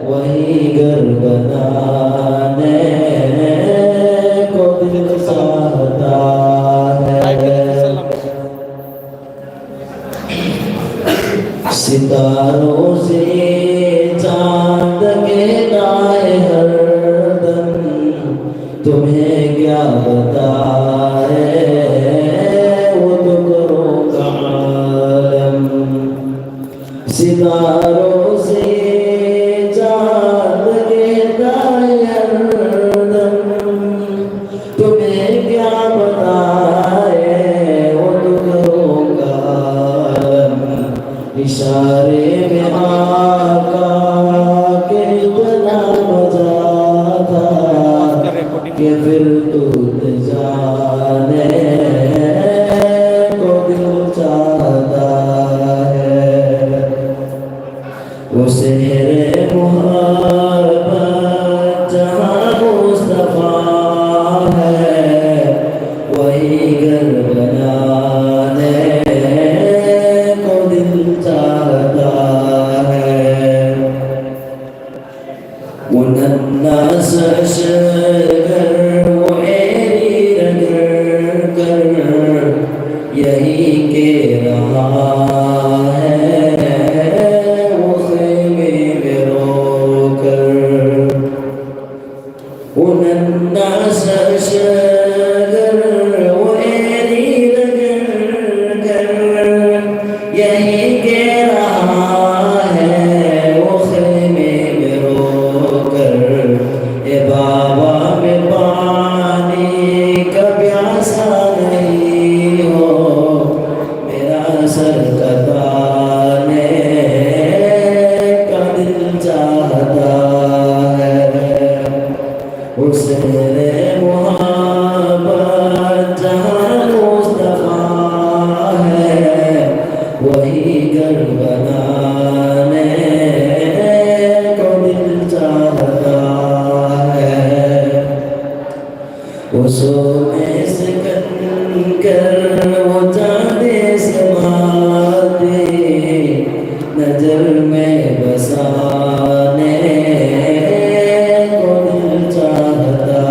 वही घर बनाने को दिल चाहता है। सितारों से चांद के गाए हरदम, तुम्हें क्या बताए वो तो करो आलम। सितारों से चांद के गाए हरदम, तुम्हें क्या बताए वो तो करो आलम। इशारे में आका के इतना मजा था कि फिर तू जाने को दिल चाहता है। वो शहर मुहब्बत जहाँ मुस्तफा है, वही घर बनाने को दिल चाहता है। वो नन्ना सा शहर वो एरी रगड़ कर यही के रहा है, वो खेमे में रो कर। वो नन्ना सा शहर वो एरी रगड़ कर यही के रहा है, वो खेमे में रो कर। ए बाबा में पानी का प्यासा नहीं हो, मेरा सर कताने का दिल चाहता है। उसने मुहब्बत जहाँ मुस्तफा है, वही घर बनाने को दिल चाहता है। उसों में से कर वो जाने से माते नजर में बसाने को दिल चाहता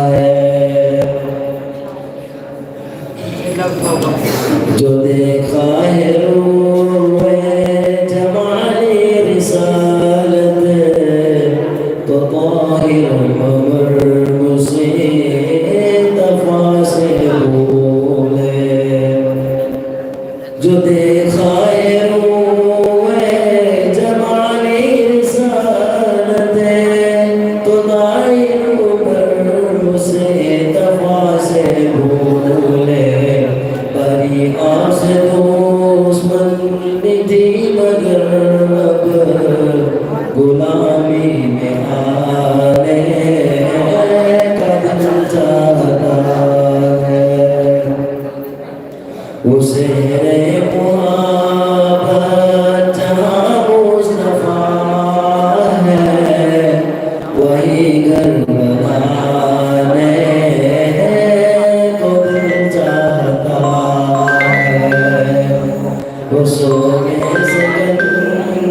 है। जो देखा है रूए जमाली रिसालत, तो ताहिर उमर मुझसे दफा से बोले। जो देखा है रूए जमाली रिसालत, तो ताहिर उमर मुझसे दफा से बोले। बड़ी आस दुश्मनी थी मगर अब गुलामी में आने का दिल चाहता है। उसे मुहब्बत जहाँ मुस्तफा है, वही घर बनाने को दिल चाहता है। वो सोने से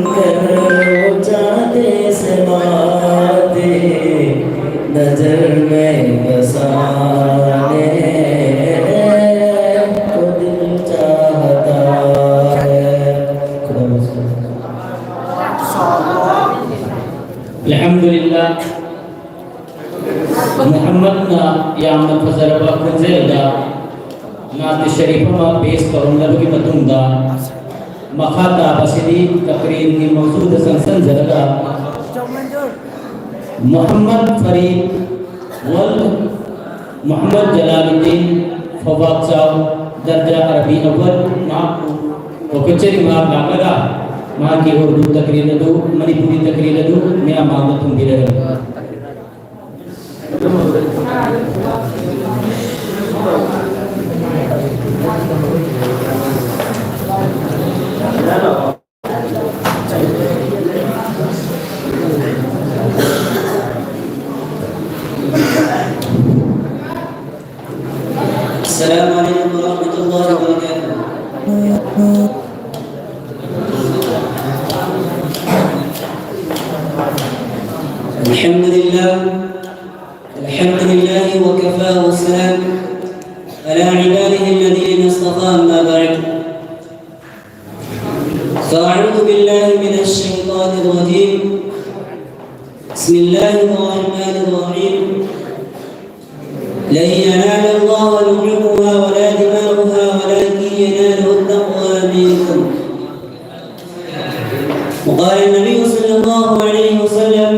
कर वो चाहते से माते नजर में बसाने को दिल चाहता है। अल्हम्दुलिल्लाह मोहम्मद ना यामन फजरबा कुंजेदा नात शरीफ मा पेश करूंगा की मतुंगा मखाता बसदी तकरीर की मौजूद संसन जरगा मोहम्मद फरीद वल मोहम्मद जलालुद्दीन फवाद साहब दर्जा अरबी अव्वल मां को कचेरी मां लागा मां की उर्दू तकरीर दो मणिपुरी तकरीर दो मैं मांग तुम गिरे अस्सलामु अलैकुम वरहमतुल्लाहि वबरकातुहू। الحمد لله وكفى والسلام على عباده الذين اصطفى أما بعد فأعوذ بالله من الشيطان الرجيم بسم الله الرحمن الرحيم لن ينال الله لحومها ولا دماؤها ولكن يناله التقوى منكم. وقال النبي صلى الله عليه وسلم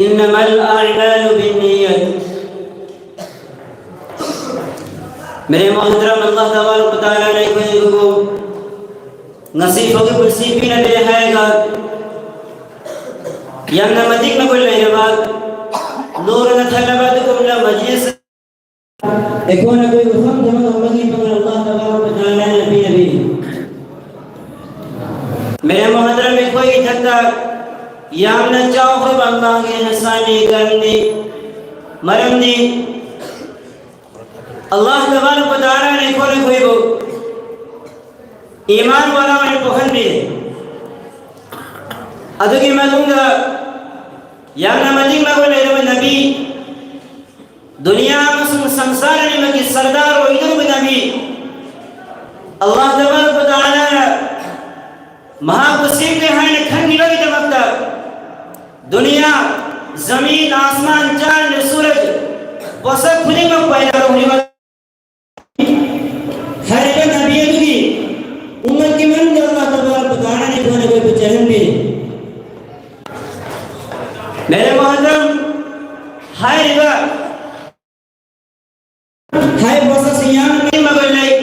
إنما الأعمال بالنيات. मेरे मोहतरम अल्लाह तबारक व तआला ने को नसीब होगी कुर्सी भी न दे हैगा यमना मदिक में कोई नहीं बात नूर न थलबत कुमला मजलिस एकोन कोई हुक्म जमा उम्मती पर अल्लाह तबारक व तआला ने नबी मेरे मोहतरम में कोई थकता यमना चाहो को अल्लाह के नसानी करने मरमनी अल्लाह तबारक व तआला ने कोई को ईमान वाला मैंने पहन भी अदुकी मैं दूंगा यामना मदिक में कोई नहीं नबी दुनिया में संसार में की सरदार और इधर भी नबी अल्लाह तबारक व तआला महाकुसीम के हैं खंडी लोग चमकता दुनिया जमीन आसमान चांद सूरज वो सब खुदी में पैदा होने वाला हर एक नबी की उम्मत की मन अल्लाह तबारक व तआला ने कोई चैन भी मेरे मोहतरम हाय रिबा हाय बस सियाम में मगर नहीं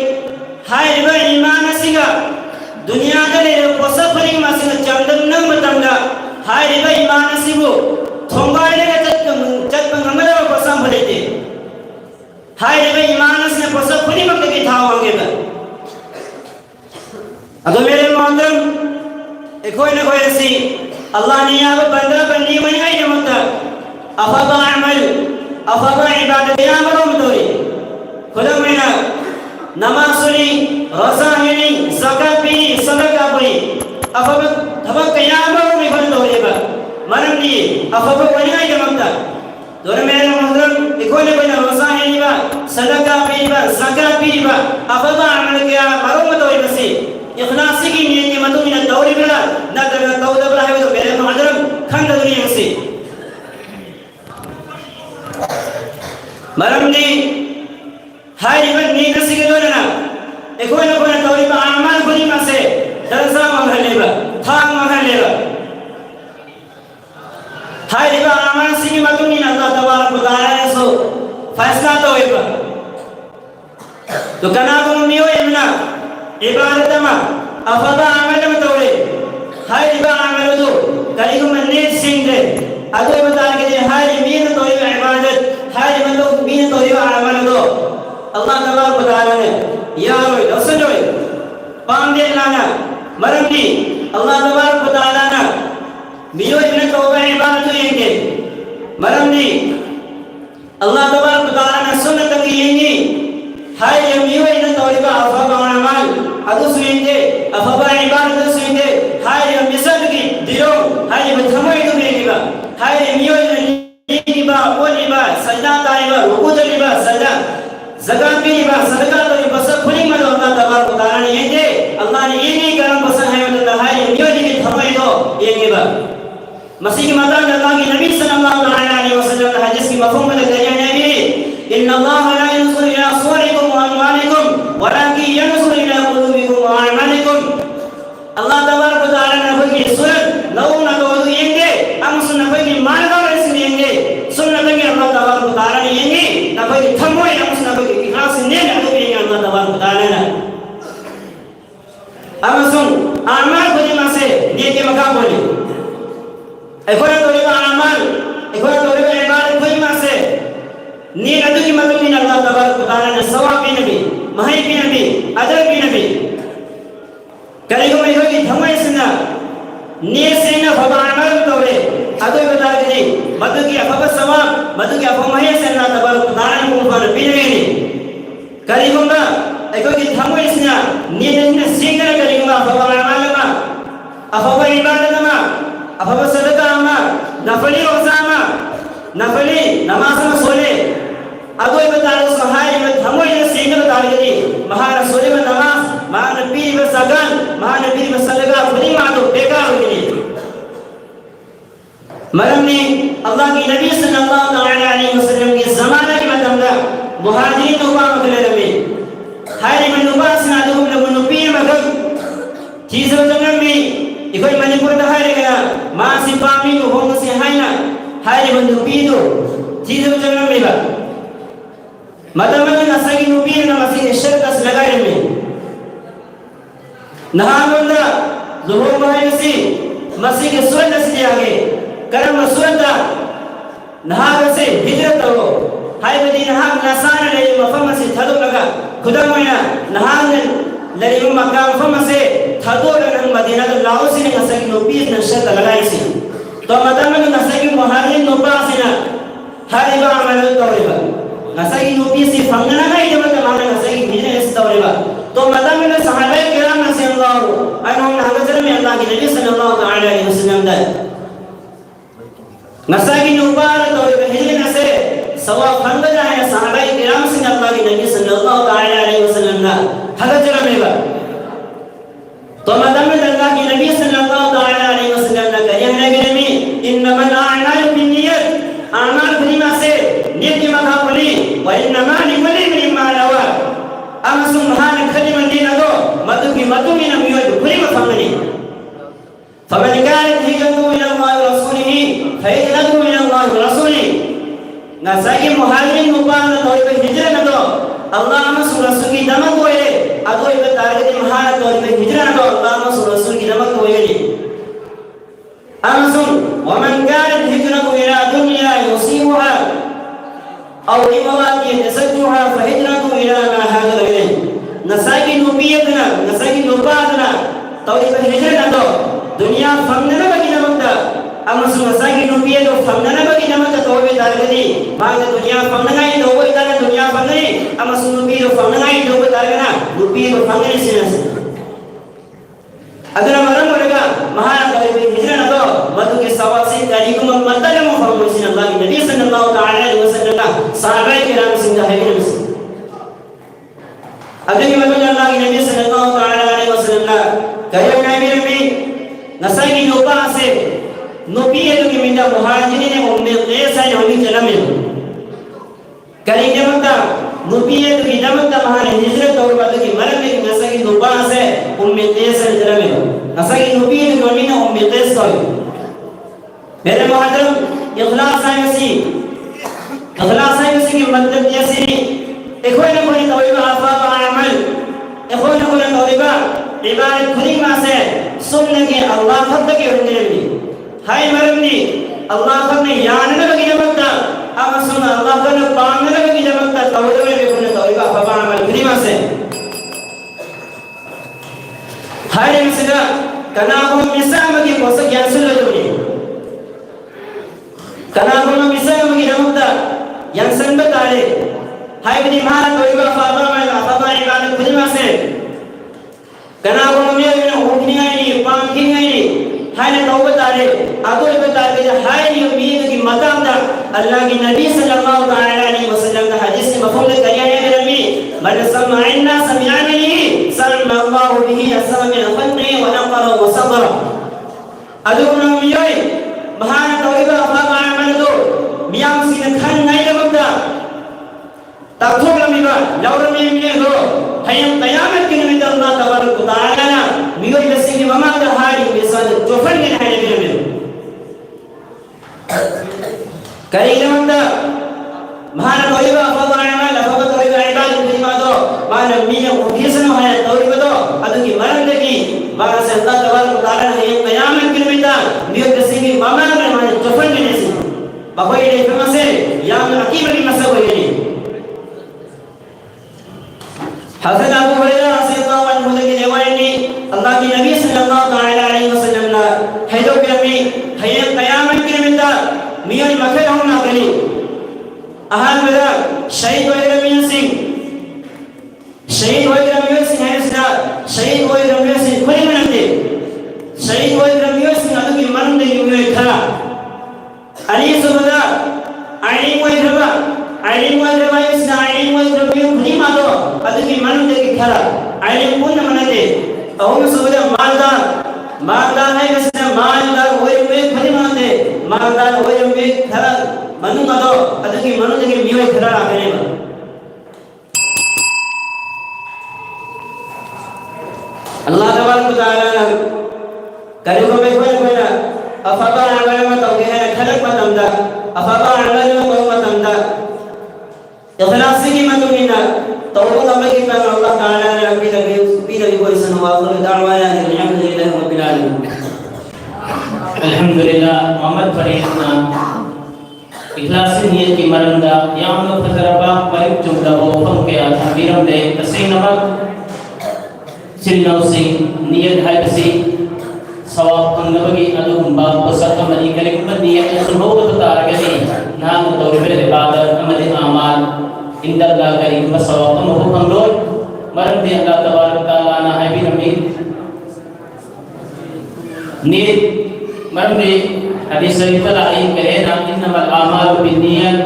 हाय रिबा ईमान सिगा दुनिया के लिए बस फरिंग मासिंग चंदन न मतंगा हाय रिबा ईमान सिगो थोंगाड़े के चट मंगमले को बसम भलेते हाय रिबा ईमान से बस फरिंग मत के था होंगे बा अगर मेरे मोहतरम कोई न कोई ऐसी अल्लाह ने यहाँ पर बंदा बंदी में नहीं जमता अफबा अमल अफबा इबादत यहाँ पर उम्मीदोरी खुदा मेरा नमाज सुनी रोज़ा हिनी ज़कात पीनी सदका पढ़ी अफबा थबक यहाँ पर उम्मीदोरी बा मरम नहीं अफबा नहीं जमता दोनों मेरे मोहतरम कोई न कोई रोज़ा हिनी बा सदका पीनी बा ज़कात पीनी बा अफबा अमल क्या मरो उम्मीदोरी बसी इखलासी की नियत की मतों में दौरी बना न करना तौबा बना है तो मेरे मोहतरम खंड दुनिया से मरम ने हाय रिबन नी नसी के दोना एको न कोई तौरी पर अमाल खुदी में से दरसा मंगल लेबा था मंगल लेबा हाय रिबा अमाल सी की मतों में अल्लाह तबारक व तआला ने सो फैसला तो होगा तो कना को मियो इमना इबादत में अफदा अमल में तोड़े हाय रिबा अमल दो कहीं को मन्ने सिंह दे अदो बता के हाय मीन तोड़े इबादत हाय मतलब मीन तोड़े अमल दो अल्लाह तबारक व तआला ने या रोई दसन रोई पाम दे लाना मरम दी अल्लाह तबारक व तआला ने मियो इब्न तौबा इबादत येंगे मरम दी अल्लाह तबारक व तआला ने सुन्नत की येंगे हाय मियो इब्न तौबा अफदा अमल अदु सुइंदे अफबा इबादत सुइंदे हाय मिसल की दिलो हाय बथमई तो देगा हाय मियो नीबा ओलीबा सजदा ताइबा रुकू जलीबा सजदा ज़कात बीबा सदका तो बस खुली में अल्लाह तबारक व तआला ने ये अल्लाह ने ये नहीं करम बस है तो हाय मियो की थमई तो ये केबा मसीह की माता अल्लाह की नबी सल्लल्लाहु अलैहि वसल्लम हदीस की मफहूम में कहते हैं नबी इन्ना अल्लाह ला यंजुरु इला सुवरिकुम व अमवालिकुम वलाकिन यंजुरु इला कुलूबिकुम व अमालिकुम अल्लाह तबारक व तआला ने बगी सूरत नौ न तो येंगे हम सुन बगी मानगा ऐसे येंगे सुन लगे अल्लाह तबारक व तआला ने येंगे न बगी थमोई हम सुन बगी इखलास ने न तो येंगे अल्लाह तबारक व तआला ने हम सुन अमाल बगी में से ये के मकाम बोले एकोरा तोरे का अमाल एकोरा तोरे का इबादत बगी में से नी अदु की मतलब नी अल्लाह तबारक व तआला ने सवाब भी नबी महई भी नबी अजर भी नबी करेगो में होगी धमाई सिना नी सेना भगवान तोरे अदु बता के मधु की अफब सवाब मधु की अफब महई से अल्लाह तबारक व तआला को पर पीने करेगो में एको की धमाई सिना नी ने सीखने करेगो में भगवान अफब इबादत में अफब सदका में nafali osama nafali namazama sole adoi batalo sahai में हमों ये सीखने बताने के लिए महारसूल में नमाज महानबी में सगन महानबी में सलगा बड़ी मानो बेकार हो गई मरम ने अल्लाह की नबी सल्लल्लाहु अलैहि वसल्लम के ज़माने के मतलब मुहाजिरीन हुआ मतलब में हाय में नुबास ना दो मतलब नुबी मगर चीज़ों जंगल में इकोई मणिपुर तो हाय गया माँ सिपाही को होंगे से हाय ना हाय में नुबी दो चीज़ों जंगल में बा मतलब में नसाई नुबी ना मसीह शर्त अस लगाए में नहा बंदा ज़ुहूर महैसी मसीह के सूरत से आगे करम सूरत नहा से हिजरत हो हाय मदीना हा नसाना ले मफम से थदो लगा खुदा मोया नहा ले मक्का मफम से थदो लगा मदीना तो लाओ से नसाई नुबी ने शर्त लगाई सी तो मतलब में नसाई मुहाजिर नुबा से ना हाय बा अमल तौरीबा नसाई नुबी से फंगना का जब माने नसाई बिजनेस तौरीबा तो मतलब में सहाबा किराम से अल्लाह अनहु हजरत में अल्लाह के नबी सल्लल्लाहु अलैहि वसल्लम दा नसाई नुबार तौरीबा हिजरत से सवा फंगना है सहाबा किराम से अल्लाह के नबी सल्लल्लाहु अलैहि वसल्लम दा हजरत में बा तो मतलब में अल्लाह के नबी सल्लल्लाहु अलैहि वसल्लम ने कहा है नबी इन्नमल अअमालु बिन्नियत अमाल बिना से नियत मखा बली व इन्नमा लिकुल्लि इम्रिइन मा नवा अमसुम हान खलिमन दिनदो मदुकी मदुमी नमियो बुरी मफमनी फमन कान हिजरतु इला अल्लाह व रसूलिhi फहिजरतु इला अल्लाह व रसूलिhi नसाई मुहाजिरिन मुबान तौर पे हिजरत दो अल्लाह मसू रसूल की दमक होए अदो इब तारगत महान तौर पे हिजरत दो अल्लाह मसू रसूल की दमक होए अमसुम वमन कान हिजरतु इला दुनिया युसीबुहा أو إموات يتسجها فهجرته إلى ما هاجر إليه نساكي نبيتنا نساكي نبادنا طويب هجرنا دنيا فمنا بقي نمتا أما سو نساكي نبيتو فمنا بقي نمتا طويب دارغني بعد دنيا فمنا هاي دوبي دارغنا دنيا فمنا أما سو نبيتو فمنا هاي دوبي دارغنا نبيتو فمنا سيناس अगर मरम होगा महान तौरीब हिजरत दो मधु के सवासी तारीखों में मतलब मुहम्मद सल्लल्लाहु अलैहि नबी सल्लल्लाहु अलैहि वसल्लम सहाबा किराम सिंह है में अगर ये मतलब अल्लाह के नबी सल्लल्लाहु अलैहि वसल्लम कहे नबी नसाई की नोबा से नबी है कि मिंदा मुहाजिरिन ने उम्मे कैसा है होनी जन्म में करेंगे मतलब नबी है कि जमत महान हिजरत और बाद की मरम में नसाई की नोबा से उम्मे कैसा जन्म में नसाई नबी है कि उम्मीना उम्मे कैसा है मेरे मुहतरम इखलास है की मतलब जैसे इखवान को तौबा अफाब अमल इखवान को तौबा इबादत खुलीमा से सुनने के अल्लाह फद के होने लगी हाय मरमनी अल्लाह फद ने यान ने लगी जमता अब सुन अल्लाह फद ने पान ने लगी जमता तौबा में को तौबा अफाब अमल खुलीमा से हाय मिसला कनाबो मिसाम की कोस ज्ञान सुन लो कनाबो मिसाम की जमता yang sanbat ale hai bini mara toiba faba ibadat khudma se kana ko me ne hukni ai pamki ai hai ne taubat ale ado ibadat ale hai ni umid ki madam da allah ki nabi sallallahu alaihi wasallam का hadis में मफहूम किया है नबी मन समअना समिअनी सल्लल्लाहु अल्लाह बिही असमिअ फन्नी व नqara व sabra ado no miyoi महान तौबा फaba amal do मियां सिन खान नहीं लगता तब तो लमीबा लौर में मिले दो हयम कयामत के नबी अल्लाह तबारक व तआला मियो जैसे कि वमा द हारी बेसाद जोफर के है नबी में करेंगे मतलब महान तौबा फवा अमल फवा तौबा इबादत खुलीमा दो मान मियां ओकेसन है तौबा दो अदु की मरण की मां से अल्लाह तबारक व तआला हयम कयामत के नबी मियो जैसे कि वमा द हारी जोफर के नहीं bahwa ini informasi yang akibat di masa ini. Hazrat Abu Hurairah radhiyallahu anhu dari riwayat ini Allah के नबी सल्लल्लाहु अलैहि वसल्लम ने हैदो में hayat क़यामत के मिंदा मियां मखे होना कली अहल मेरा शहीद हुए रमीन सिंह है इसका शहीद हुए रमीन सिंह कोई नहीं शहीद हुए रमीन सिंह अदु की मरण दे हुए था Ali subada aini wajraba isna aini wajraba khuni mado adiki manu de khara aini punna manade ahum subada maldan hai kasna maldan hoye me khuni mande maldan hoye me khara manu mado adiki manu de miwe khara agane ba Allah taala kali ko me khona afaba amala tawge hai khalaq matamda afaba amala ko matamda ikhlas ki matumina tawbah amali ka Allah taala ne akhi lage bi nabi ko isan wa akhir da'wana alhamdulillahi rabbil alamin alhamdulillah Muhammad Faridna ikhlas niyat ki maranda yang no fajaraba baik jumla ho hum ke athiram de tasinama silnau sing niyat hai basi sawab pangnabagi adugumba pasat amali kaligumba niyat sunhoga taragani naam tawbe ibadat amali amal indalla kaligumba sawab pamu pangloy maram di Allah tabarak taala na habi nami ni maram di hadis sharif lain kare na innamal a'malu binniyat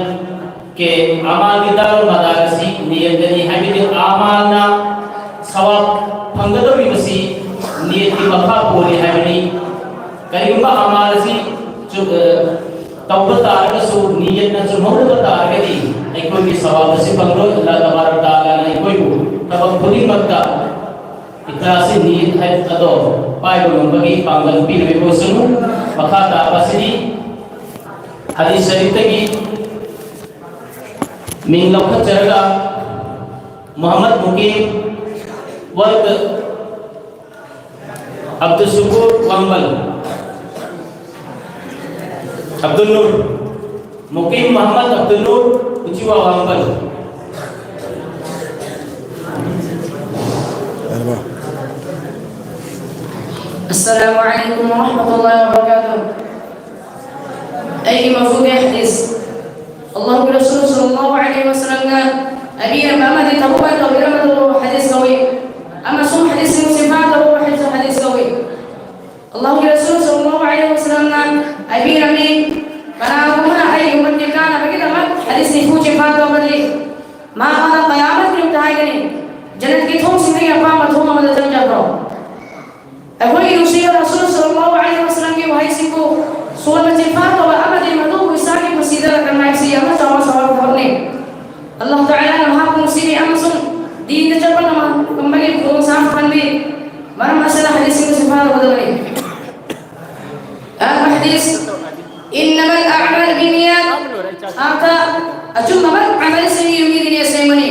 ke amal kita madagasi niyat gani habi di amal na sawab pangnabagi basi niyat ki makha poli habni kaligumba amal si tawbah targa su niyat na sunhoga targadi ekoi ki sawab si panglo Allah tabarak taala na ekoi bu tabak puli magda ikhlas niyat hai ado pai bu bagi pangal pin me ko sunu makha ta pasini hadis sharif tagi min lokha charga Muhammad Mukim wal Abdul Syukur Wambal Abdul Nur Mukim Muhammad Abdul Nur Ujiwa Wambal Assalamualaikum warahmatullahi wabarakatuh. Ayy mafhum hadis Allah Rasul sallallahu alaihi wasallam abi Muhammad tabuat wa biramatu hadis qawi ama sum hadis sifat wa hadis qawi Allah Rasul sallallahu alaihi wasallam abi rami para umma ay umtikana bagi damat hadis ni fu sifat wa bali ma ana qiyamat ki utai gani jannat ki thum sini apa ma thum ma dal jabro أقول يوصي الرسول صلى الله عليه وسلم وهي سكو سوى الاتفاق وأبد المدوب وساكي وسيدة كما يكسي أما سوى سوى الفرني الله تعالى نمهاكم سيني أمسون دين تجربنا ما كمبالي بكم سافقا بي مرم أسأل حديثي وصفات وضغني الحديث إنما الأعمال بالنيات أعطى أجمع من عمل سيئ يميدني يسيمني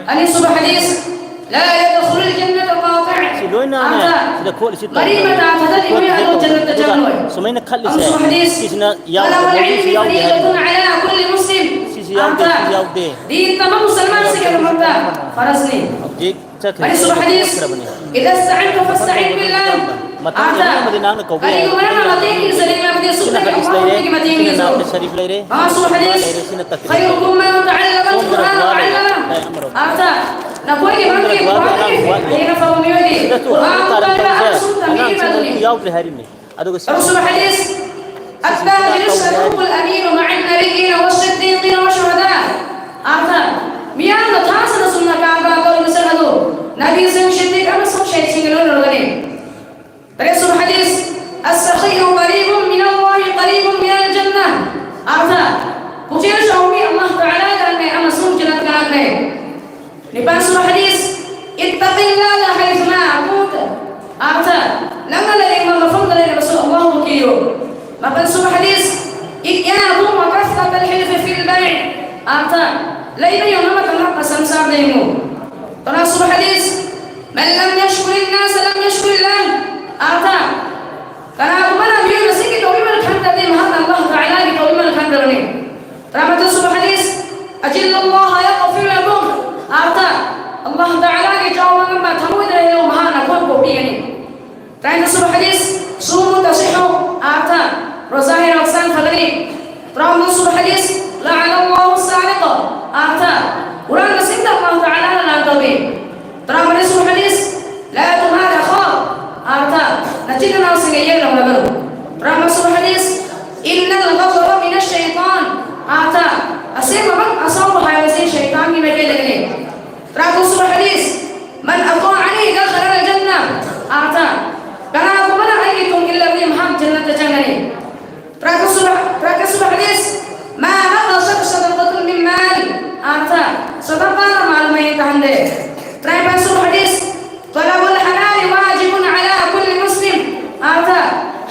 أني صبح حديث لا يدخل الجنة قاطع غريمة اعتدت من أهل الجنة تجنوي أمس حديث طلب العلم فريضة على كل مسلم دين تمام مسلمان سكر مبدا فرسني أنس حديث إذا استعنت فاستعن بالله قريب من مدين سليم بدي سنة الله مدين أمس حديث خيركم من تعلم القرآن وعلمه نقول لك هنا فهميوني رسول حديث التاجر الصدوق الأمين مع النبيين والصديقين والشهداء ميان تاسنا سنة كعبة قول مسنده نبي سن شديق أما سن شيء سنجلون الغني رسول حديث السخي قريب من الله قريب من الجنة كتير شعوبي الله تعالى قال أما سن جنة كلامه نبان سورة حديث اتق الله حيثما كنت لما الذي ما فضل رسول الله وكيله نبان سورة حديث إياكم وكثرة الحلف في البيع لا يبين ما كان قسم صار ديمو ترى سورة حديث من لم يشكر الناس لم يشكر الله كان أبو منا بيقول مسيك تويم الحمد لله مهنا الله تعالى تويم الحمد لله ترى سورة حديث أجل الله يغفر لكم الله تعالى يجاوب مما تمود اليوم هانا كون بيني تعالى سورة حديث صوموا تصحوا رزاهر أقسام فلني ترى سورة حديث لعن الله السارق قرآن نسيت الله تعالى لا تبي ترى سورة حديث لا تمار أخاه نتيجة ناس يجينا ولا ترى سورة حديث إن الغضب من أسير مبك أصاب حيوسين شيطان من مكي لغني تراكو سبح حديث من أطاعني دخل الجنة أعطى كان أبو بنا أيكم إلا بي محمد جنة جنة تراكو سبح حديث ما هذا صدقة من مال أعطى صدقة معلومة يتهنده تراكو سبح حديث طلب الحلال واجب على كل مسلم أعطى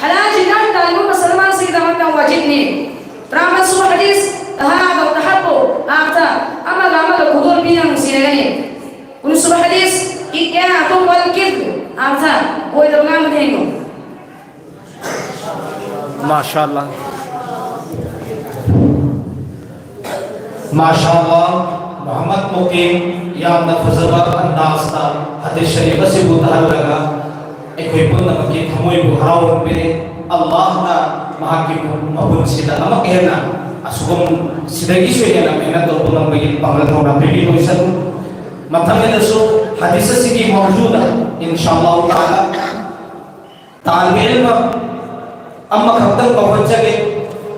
حلال جنان تعلمون مسلمان سيدا مكة واجبني تراكو سبح حديث هذا وتحبه أعطى أما العمل القدور بينا مسيرين ونسبة حديث إياكم والكذب أعطى هو إذا بقام دينه ما شاء الله ما شاء الله محمد मुकीम यामना फजबा अंदाज था हदीस शरीफ से बुधार लगा एक कोई बंदा मकी थमोई बुहाराव पे अल्लाह का महाकी मबुन सिदा नमक कहना असुगम सिदगी से ना मेहनत और पुनः बगी बांग्ला थोड़ा बेबी तो इस मतलब में दसो हदीस से की मौजूद है इंशाअल्लाह ताला तालिब इल्म अम्मा खत्म पहुंच गए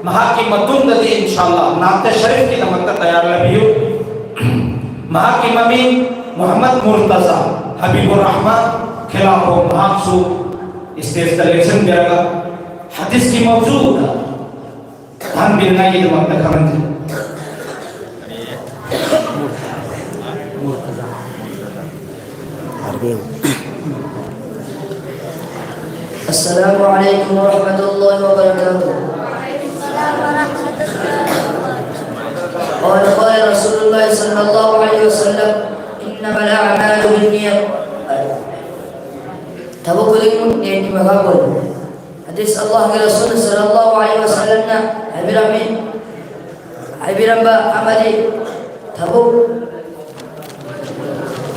महाकी मतुन दली इंशाअल्लाह नाते शरीफ की नमक तैयार लबियो महाकी ममी मोहम्मद मुर्तजा हबीबुर रहमान खिलाफ महासू स्टेज सिलेक्शन करेगा हदीस की मौजूद है धान बिना ये नमक खरन السلام عليكم ورحمة الله وبركاته. قال رسول الله صلى الله عليه وسلم إنما الأعمال بالنيات. تبقلين يعني مقابل حديث الله رسول صلى الله عليه وسلم عبرا بعملي تبق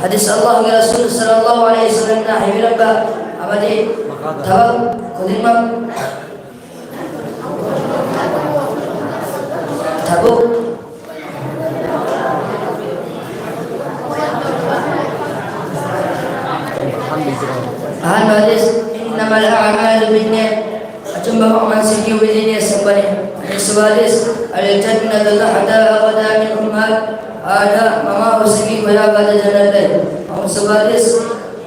حديث الله رسول صلى الله عليه وسلم عبرا بعملي تبق كلمة تبق hadis innamal a'malu binniyat ajumma man siki widini sabani hadis al-jannatu tahta aqdami ummat ada mama siki wala bada jannat hadis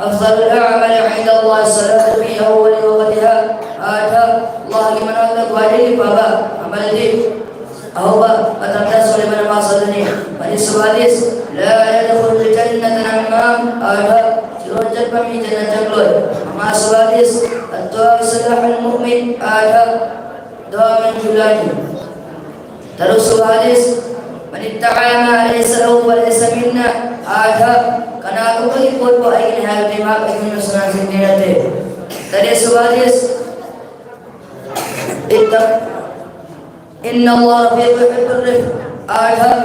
afdalul a'mali 'inda Allah salatu fi awwal waqtiha ada Allah liman aqad wajib baba amal di awwa atamda sulaiman masalani hadis la yadkhulul jannata namam ada رجل بمي جنة الغل مع سوادس الدعاء صلاح المؤمن آدم دعاء من جلاله ترى سوادس من ادعى ما ليس له وليس منا آدم كان أقول يقول بأين هذا الدماغ من سنة سنينته ترى سوادس إن الله رفيق يحب الرفق آدم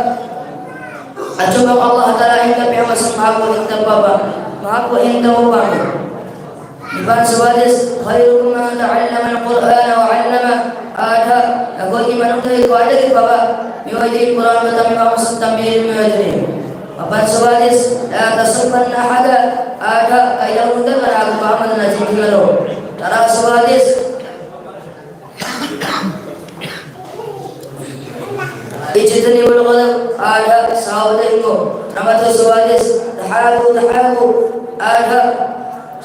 أجمع الله تعالى عند بيوم سمعه وإنت بابا معك عنده بعد لبان سوادس خيركم من تعلم القرآن وعلمه آدها أقول من أمضي قادر بابا يوجد القرآن وتمام مستمر ميوجد لبان سوادس لا تصبن أحدا آدها أيام دبر أبو محمد نجيب له ترى سوادس إجتني والغضب آدها ساودينكو رمت سوادس تحاكوا آدها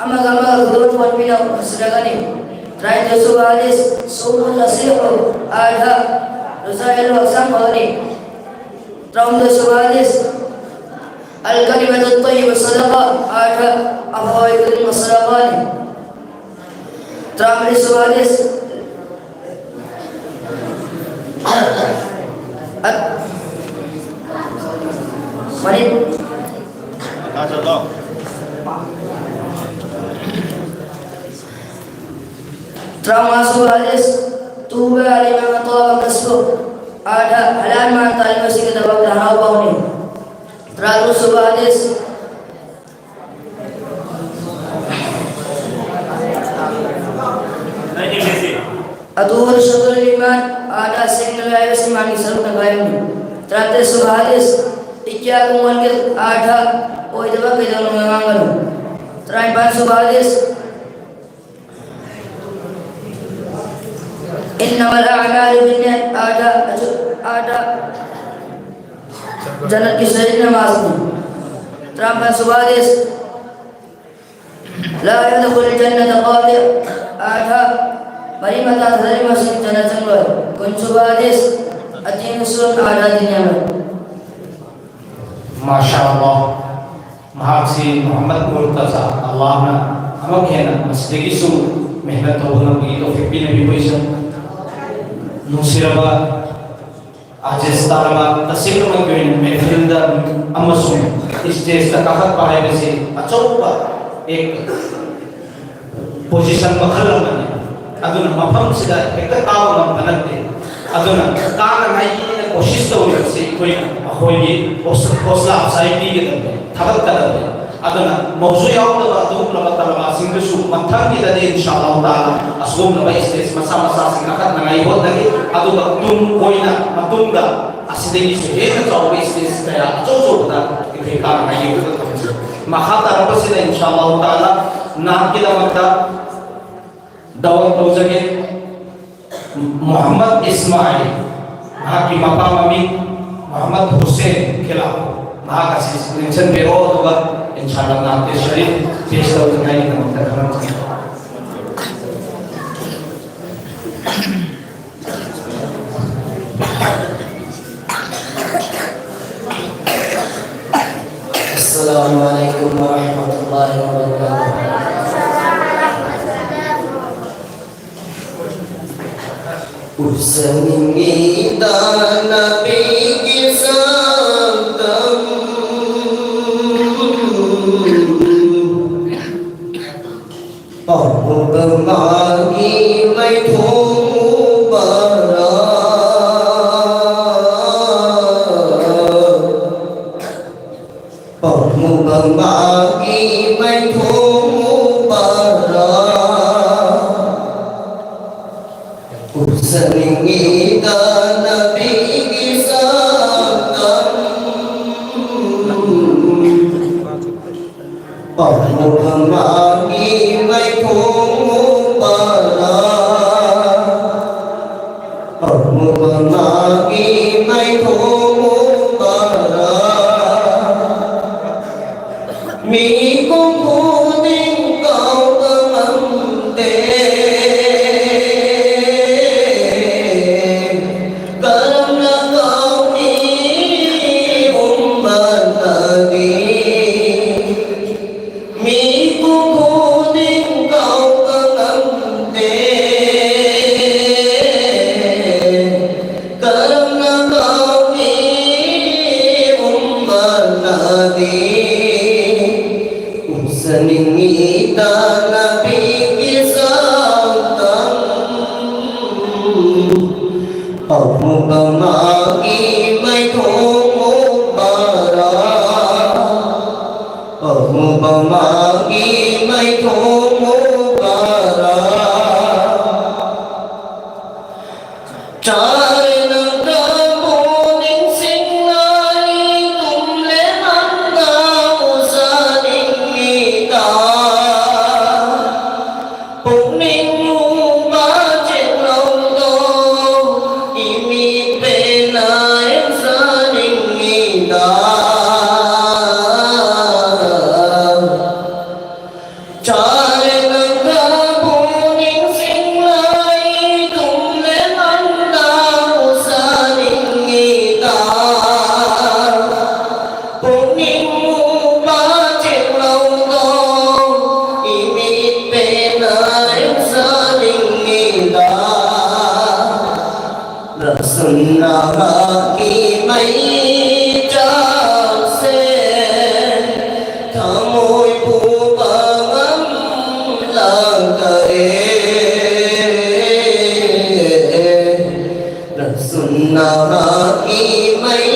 أما كما خذون والبنا وسرقني رأيت سوادس سوء نصيح آدها رسائل وأقسام غني رمت سوادس الكلمة الطيبة صدقة آدها أفوائد المصدقان رمت سوادس Mari. Termasuk hadis tuba lima tawa kasbu ada halaman tali masih kita baca hawa ini. Terus hadis Aduhur syukur iman ada single ayat simani seru nagaim. Terus hadis Ikia kumangkir ada oh itu apa kita menganggap terakhir bansu hadis innamal a'malu binniyat ada जन्नत की सही नमाज में तरापन सुबादिस ला यदखुल जन्नत क़ाति आधा परिमता धरी मस्जिद जन्नत संगलोय कुन सुबादिस अतीन सुन आधा दुनिया में माशाअल्लाह महासी मोहम्मद मुर्तजा अल्लाह ना हम कहना मस्जिद की सु मेहनत होना भी तो फिर भी नहीं कोई सब नुसिरबा आज इस तारमा तस्वीर में क्यों मैं फिल्म अमसुम इस देश का काफत पाए वैसे अचौबा एक पोजीशन बखल बने अदुन मफम सिदा एक ताव नम बनते अदुन कार नहीं कोशिश तो हो से कोई अखोई हौसला अफजाई की गदे थबत करते अदुन मौजू याव तो अदुन लबत लबा सिंगसु मंथन की दे इंशाअल्लाह ताला असगुम नबा इस देश मसा मसा सिंगखत नगाई हो दगे अदुन तुम कोई ना मतुंगा असिदेगी से एक तो इस देश का अचौजो बता कि कार नहीं हो महाता रब से इंशाअल्लाह ताला ना की दमता दावत हो सके मोहम्मद इस्माइल की मकाम अमी मोहम्मद हुसैन खिलाफ का सिलेक्शन पे हो होगा इंशाअल्लाह नाते शरीफ पेश हो जाएगी नमस्ते करना अस्सलामु अलैकुम व रहमतुल्लाहि व बरकातुहू Usnida Nabi Gisantam Pemagi Maithumu Bara Pemagi Maithumu Bara Usnida Nabi Gisantam Pemagi Maithumu Bara Pemagi Maithumu Bara Mi cung thu tiếng câu âm tê Seningita Nabi Gisantam Pemagi Maithumu Bara Pemagi Maithumu Bara Sunnah ki mai cham se thamoi pu bangam lang kare Sunnah ki mai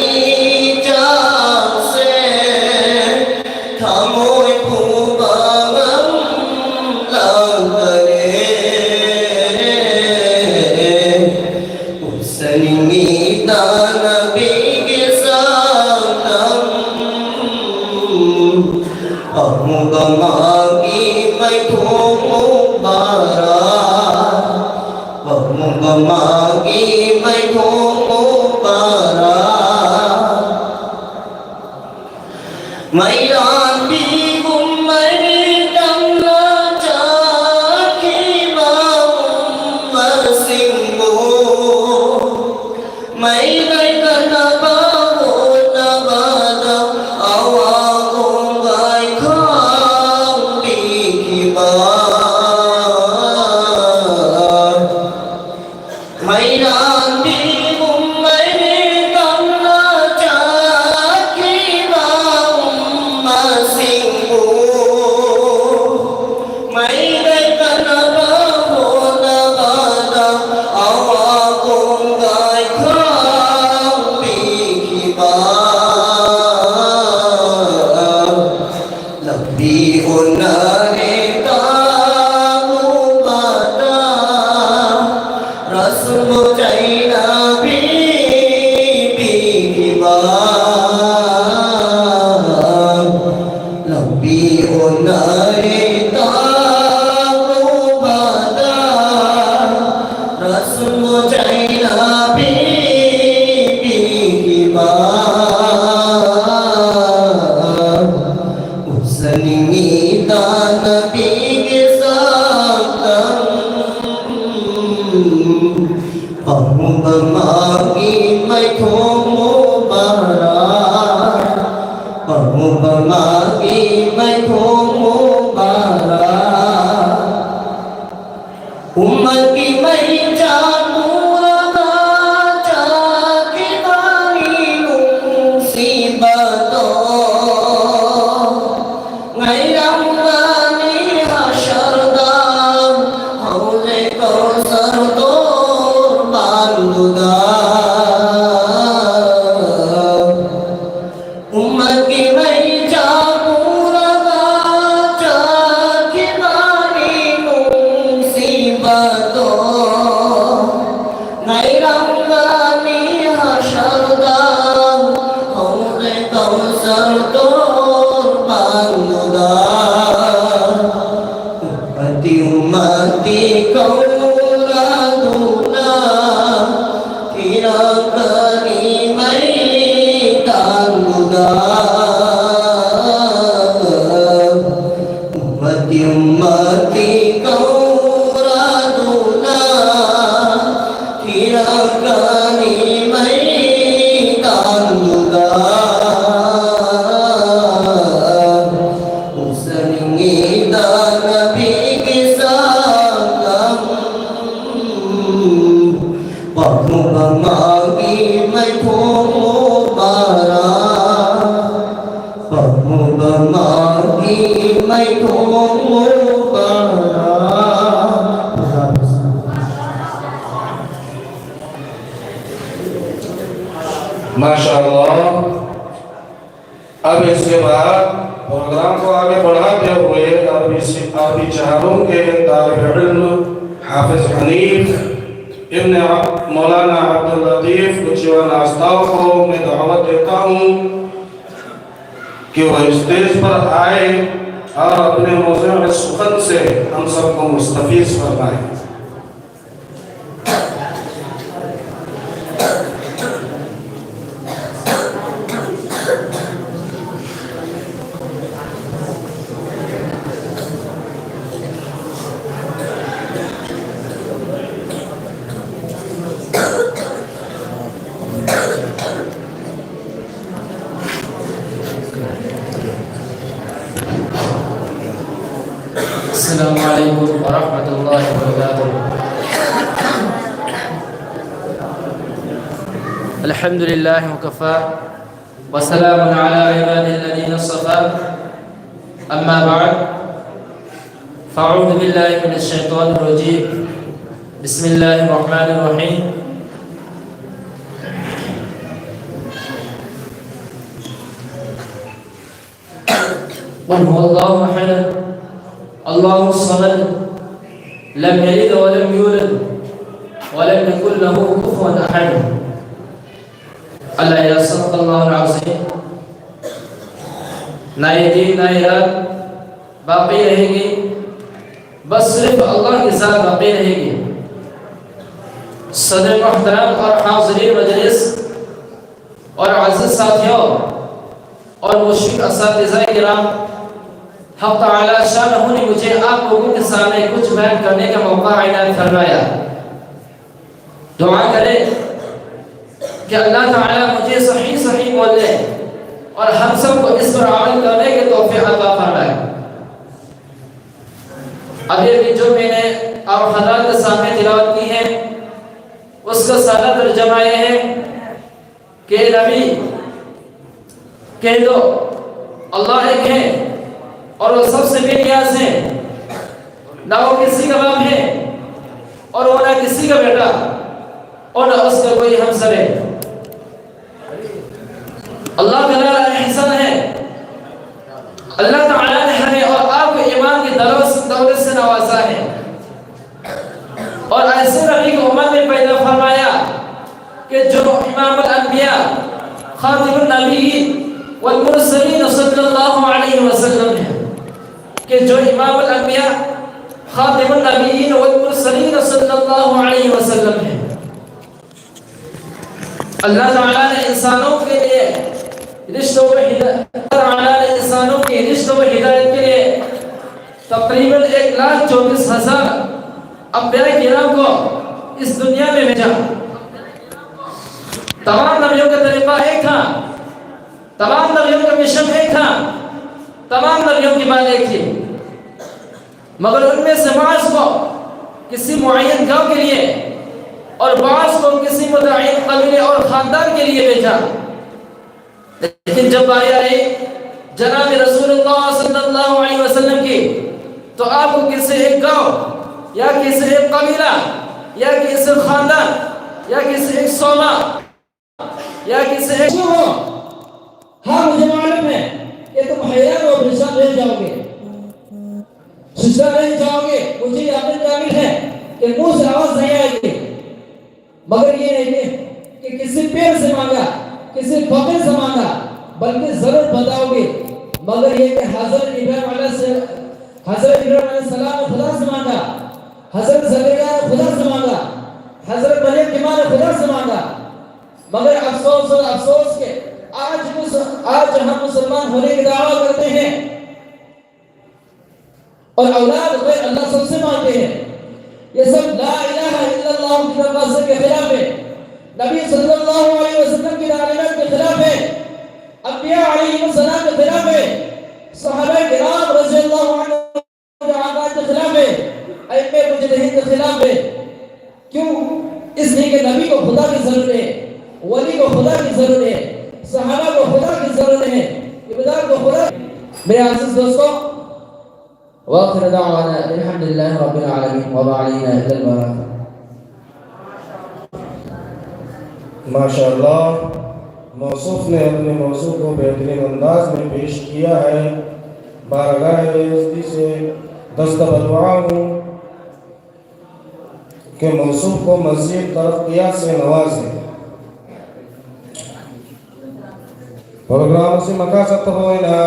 cham se thamoi pu bangam lang kare Seningita Nabi Gisantam Pemagi Maithumu Bara Pemagi Maithumu Bara मैदान भी उम्मरी तमला चाकी उम्मर सिंगो मैदान कनबा हो नबादा आवागो गाय खाम बिखिबा मैदान भी उम्मरी तमला चाकी उम्मर सिंगो मैदान कनबा हो नबादा आवागो गाय खाम बिखिबा लब्बी उन्नारे कामू बादा रस्म चाइना भी बिखिबा लब्बी उन्नारे कामू बादा रस्म चाइना भी बिखिबा उसनी दान पीगे साकम बहु बमागी मैं थोमो बारा बहु बमागी मैं थोमो बारा उम्मत की मैं जानू रहा जाके बानी मुसीबतों गैरंगानी हशरदार हौले कौसर तो बांधुदा उम्मत की मैं जानू रहा जाके बानी मुसीबतों गैरंगानी हशरदार हौले कौसर तो बांधुदा उम्मती कौरा दूना किरा करी मैदान मुदा उम्मती कौरा दूना किरा करी मैदान मुदा उसनी दान भी बहु बमागी मैं थोमो बारा बहु बमागी मैं थोमो बारा माशाअल्लाह। अब इसके बाद प्रोग्राम को आगे बढ़ाते हुए अरबी शहरों के तालिब इल्म हाफिज हनीफ इब्न मौलाना अब्दुल लतीफ कुचिवान आस्ताव को मैं दावत देता हूँ कि वह स्टेज पर आए और अपने मौज़ूअ सुखन से हम सबको मुस्तफीज़ फरमाएं। अस्सलामु अलैकुम वरहमतुल्लाहि वबरकातुहू। अल्हम्दुलिल्लाहि वकफ़ा वसलामुन अला इबादिल्लज़ीना इस्तफ़ा। अम्मा बअद फ़अऊज़ु बिल्लाहि मिनश शैतानिर रजीम। बिस्मिल्लाहिर रहमानिर रहीम। क़ुल हुवल्लाहु अहद अल्लाहु समद लम यलिद वलम यूलद वलम यकुल लहू कुफुवन अहद। अल्लाह या सल्लल्लाहु अलैहि वसल्लम। ना ये दिन ना ये रात बाकी रहेगी, बस सिर्फ अल्लाह के साथ बाकी रहेगी। सदर मोहतरम और हाज़िरीन मजलिस और अज़ीज़ साथियों और मुश्किल असातिज़ा किराम, हक़ तआला शानहू ने मुझे आप लोगों के सामने कुछ बयान करने का मौका इनायत फरमाया। दुआ करें कि अल्लाह ताला मुझे सही सही बोलने और हम सबको इस पर अमल करने के तौफीक अता फरमाए। अभी जो मैंने आप हज़रात के सामने तिलावत की है उसका सारा तर्जुमा ये है कि नबी कह दो अल्लाह एक है और वो सबसे बेनियाज़ है, ना वो किसी का बाप है और वो ना किसी का बेटा और ना उसका कोई हमसर है। अल्लाह ताला एहसान है, अल्लाह ताला ने हमें और आपको ईमान की दौलत से नवाजा है और ऐसे नबी को उम्मत में पैदा फरमाया कि जो इमाम अल-अंबिया खातिमुन नबीय्यीन वल मुरसलीन सल्लल्लाहु अलैहि वसल्लम है, कि जो इमाम अल-अंबिया खातिमुन नबीय्यीन वल मुरसलीन सल्लल्लाहु अलैहि वसल्लम है। अल्लाह ताला ने इंसानों के लिए रिश्तों में इंसानों के रिश्तों में हिदायत के लिए तकरीबन 1,34,000 अंबिया किराम को इस दुनिया में भेजा। तमाम नबियों का तरीका एक था, तमाम नबियों का मिशन एक था, तमाम नबियों की बात एक थी, मगर उनमें से बाज़ को किसी मुअय्यन गांव के लिए और बाज़ को किसी मुतअय्यन कबीले और खानदान के लिए भेजा। लेकिन जब बारी आई जनाब रसूलुल्लाह सल्लल्लाहु अलैहि वसल्लम की, तो आपको किसी एक गांव या किसी एक कबीला या किसी खानदान या किसी एक सोमा या किसी एक हो, हाँ मुझे मालूम है कि तुम हैरान और परेशान रह जाओगे, रह जाओगे, मुझे यकीन कामिल है कि मुंह से आवाज नहीं आएगी, मगर ये नहीं है कि किसी पेड़ से मांगा, किसी फकीर से मांगा, बल्कि जरूर बताओगे। मगर ये कि हज़रत इब्राहिम अलैहिस्सलाम ने खुदा से मांगा, हज़रत ज़करिया ने खुदा से मांगा, हज़रत मरियम की मां ने खुदा से मांगा, मगर अफसोस और अफसोस के आज हम मुसलमान होने की दावा करते हैं और औलाद गैर अल्लाह सबसे मांगते हैं। ये सब ला इलाहा इल्लल्लाह की तरफ के खिलाफ है, नबी सल्लल्लाहु अलैहि वसल्लम की तालीमात के खिलाफ है, अंबिया अलैहिस्सलाम के खिलाफ है, सहाबा किराम रज़ियल्लाहु अन्हुम के खिलाफ है, अइम्मे मुजतहिद के खिलाफ है। क्यों? इसलिए कि नबी को खुदा की जरूरत है, वली को खुदा की जरूरत है, सहाबा को खुदा की जरूरत है, इबादत को खुदा। मेरे अजीज दोस्तों, वाखिर दावाना अल्हम्दुलिल्लाहि रब्बिल आलमीन व बअलैना इल्लल बराका। माशाअल्लाह, मौसूफ ने अपने मौजू को बेहतरीन अंदाज में पेश किया है। बारगाह यज़दी से दस्तबदुआ हूँ कि मौसूफ को मज़ीद तरक्कियात से नवाजें। प्रोग्राम से मकासद हो ना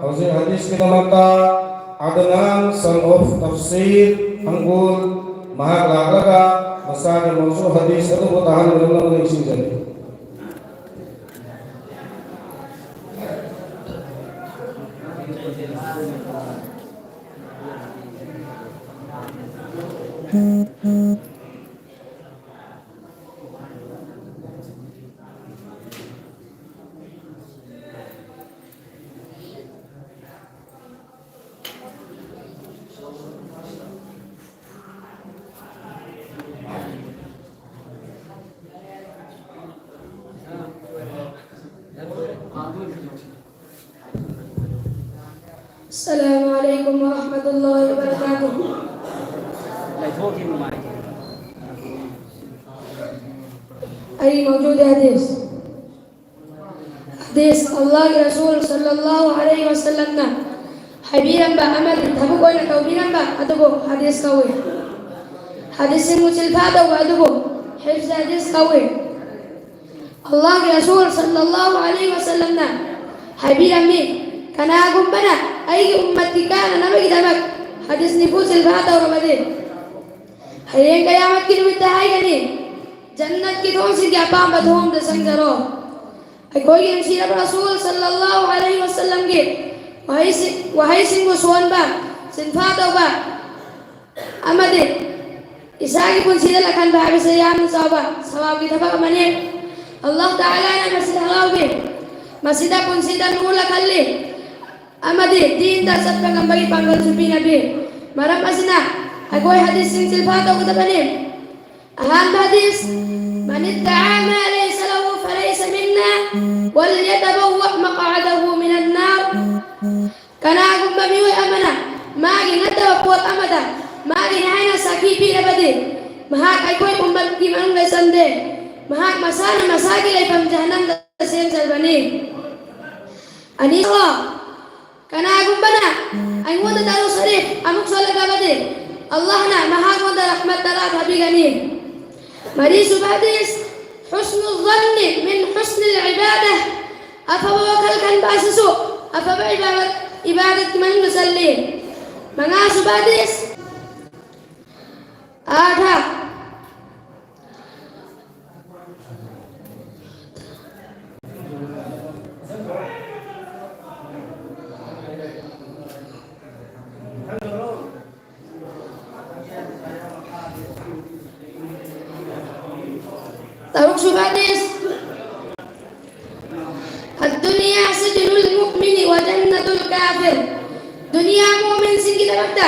हौज़े हदीस की नमता अदनान सन ऑफ तफसीर अंगुल महागलागा मसाके मौजू हदीस तो वो तहान मिलना नहीं चीज़ अस्सलामु अलैकुम व रहमतुल्लाहि व बरकातुहू। अई मौजूद हदीस अल्लाह के रसूल सल्लल्लाहु अलैहि वसल्लम ना हबीरन बा अमल तबु कोई ना तौबीरन बा अदबो हदीस का हुए हदीस मुसलफात व अदबो हिफ्ज हदीस का हुए अल्लाह के रसूल सल्लल्लाहु अलैहि वसल्लम ना हबीरन में kana gumbana ay ummati kana nabi damak hadis ni fusil bata और मदे हरे कयामत की निमित्त है गनी जन्नत की थोन सी क्या पाम बधोम दे संग जरो Aikoy yang sirap Rasul sallallahu alaihi wasallam ke wahai sing gusuan ba sinfataw ba amade isagi pun sila akan bahagi sayam sawab kita pa kamanin Allah Ta'ala na masjid halaw ke masjid pun sila nula kalli amade din ta sat pangambagi panggal supi nabi marap asina aikoy hadis sing sinfataw kita panin aham hadis man idda'a ma laysa lahu falaysa minna wal yatabawwa maq'adahu minan nar kana agum bamiwi amana magi ngata puat amada magi haina sakipi abade mahak ay koy umbat ki manung lay sande mahak masana masagi lay pamjahanan da siyam salbani ani Allah kana agum bana ay wada daru sarif amuk salaga bade Allah na mahak wada rahmat darat habigani mari subhadis husnul dhanni min husnil ibadah apa wakalkan basusu apa ibadat man musalli mga subadis ada taruk subadis ad-dunya sijnul mu'mini wa jannatul kafir dunia mu'min sing kita magda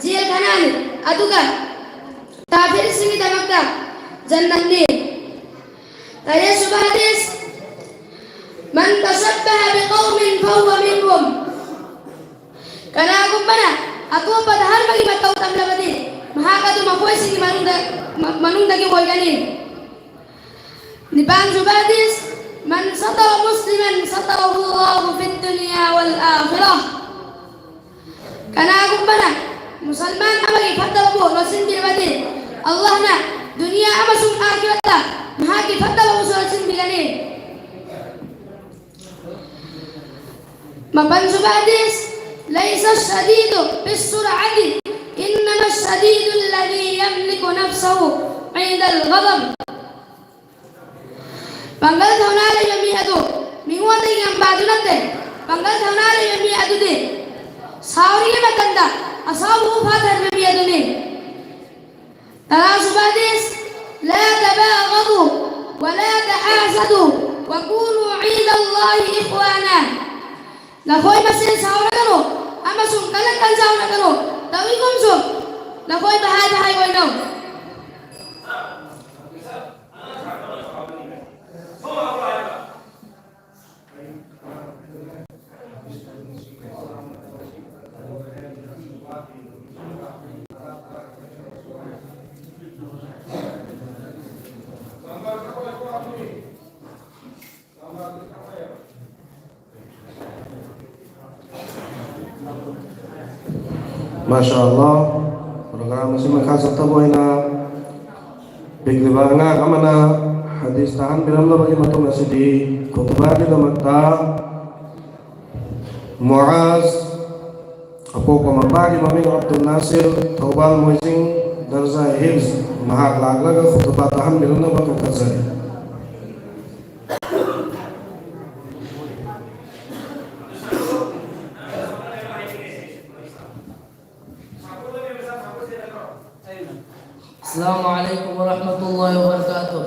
jil kanan aduga kafir sing kita magda jannat ni kaya subhadis man tashabbaha biqaumin fahuwa minhum kana kumpana aku padahal bagi batau tamla badi mahaka tu mapoy sing manung dagi boy ganin ni bang subhadis man satara musliman satarahu Allah fid dunya wal akhirah kana kumpana musalman amagi fadalabu rasul bilbadi Allah na dunia amasum akhirat mahaki fadalabu rasul bilani maban subadis laisa shadidu bis sur'ati innama shadidu alladhi yamliku nafsahu 'inda al-ghadab Panggal thaunale yami adu mingwate yang badunate panggal thaunale yami adu de sauri matanda asabu fatar yami adu ne tara subadis la tabaghadu wa la tahasadu wa kunu 'inda Allahi ikhwana la koi masin saura karo ama sum kalan saura karo tawi kumsum la koi bahada hay koi no Masya Allah, program masih mengkasih tahu ina biglibanga kamana hadis tahan bilang lo bagi matung nasi di khutbah di temata Muaz apo pemabagi mami Abdul Nasir Taubal Muizing Darza Hills mahak laglaga khutbah tahan bilang lo bagi kasih Assalamualaikum warahmatullahi wabarakatuh.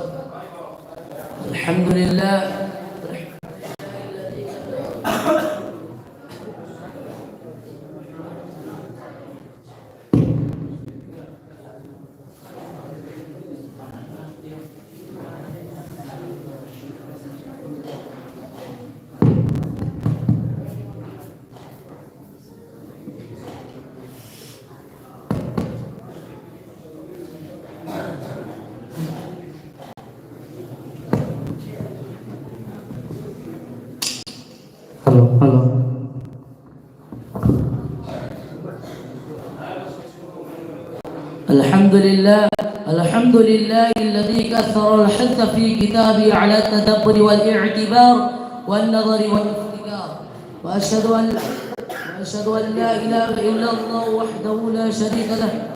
Alhamdulillah. Halo. الحمد لله الذي كثر الحث في كتابه على التدبر والاعتبار والنظر والافتكار وأشهد أن لا إله إلا الله وحده لا شريك له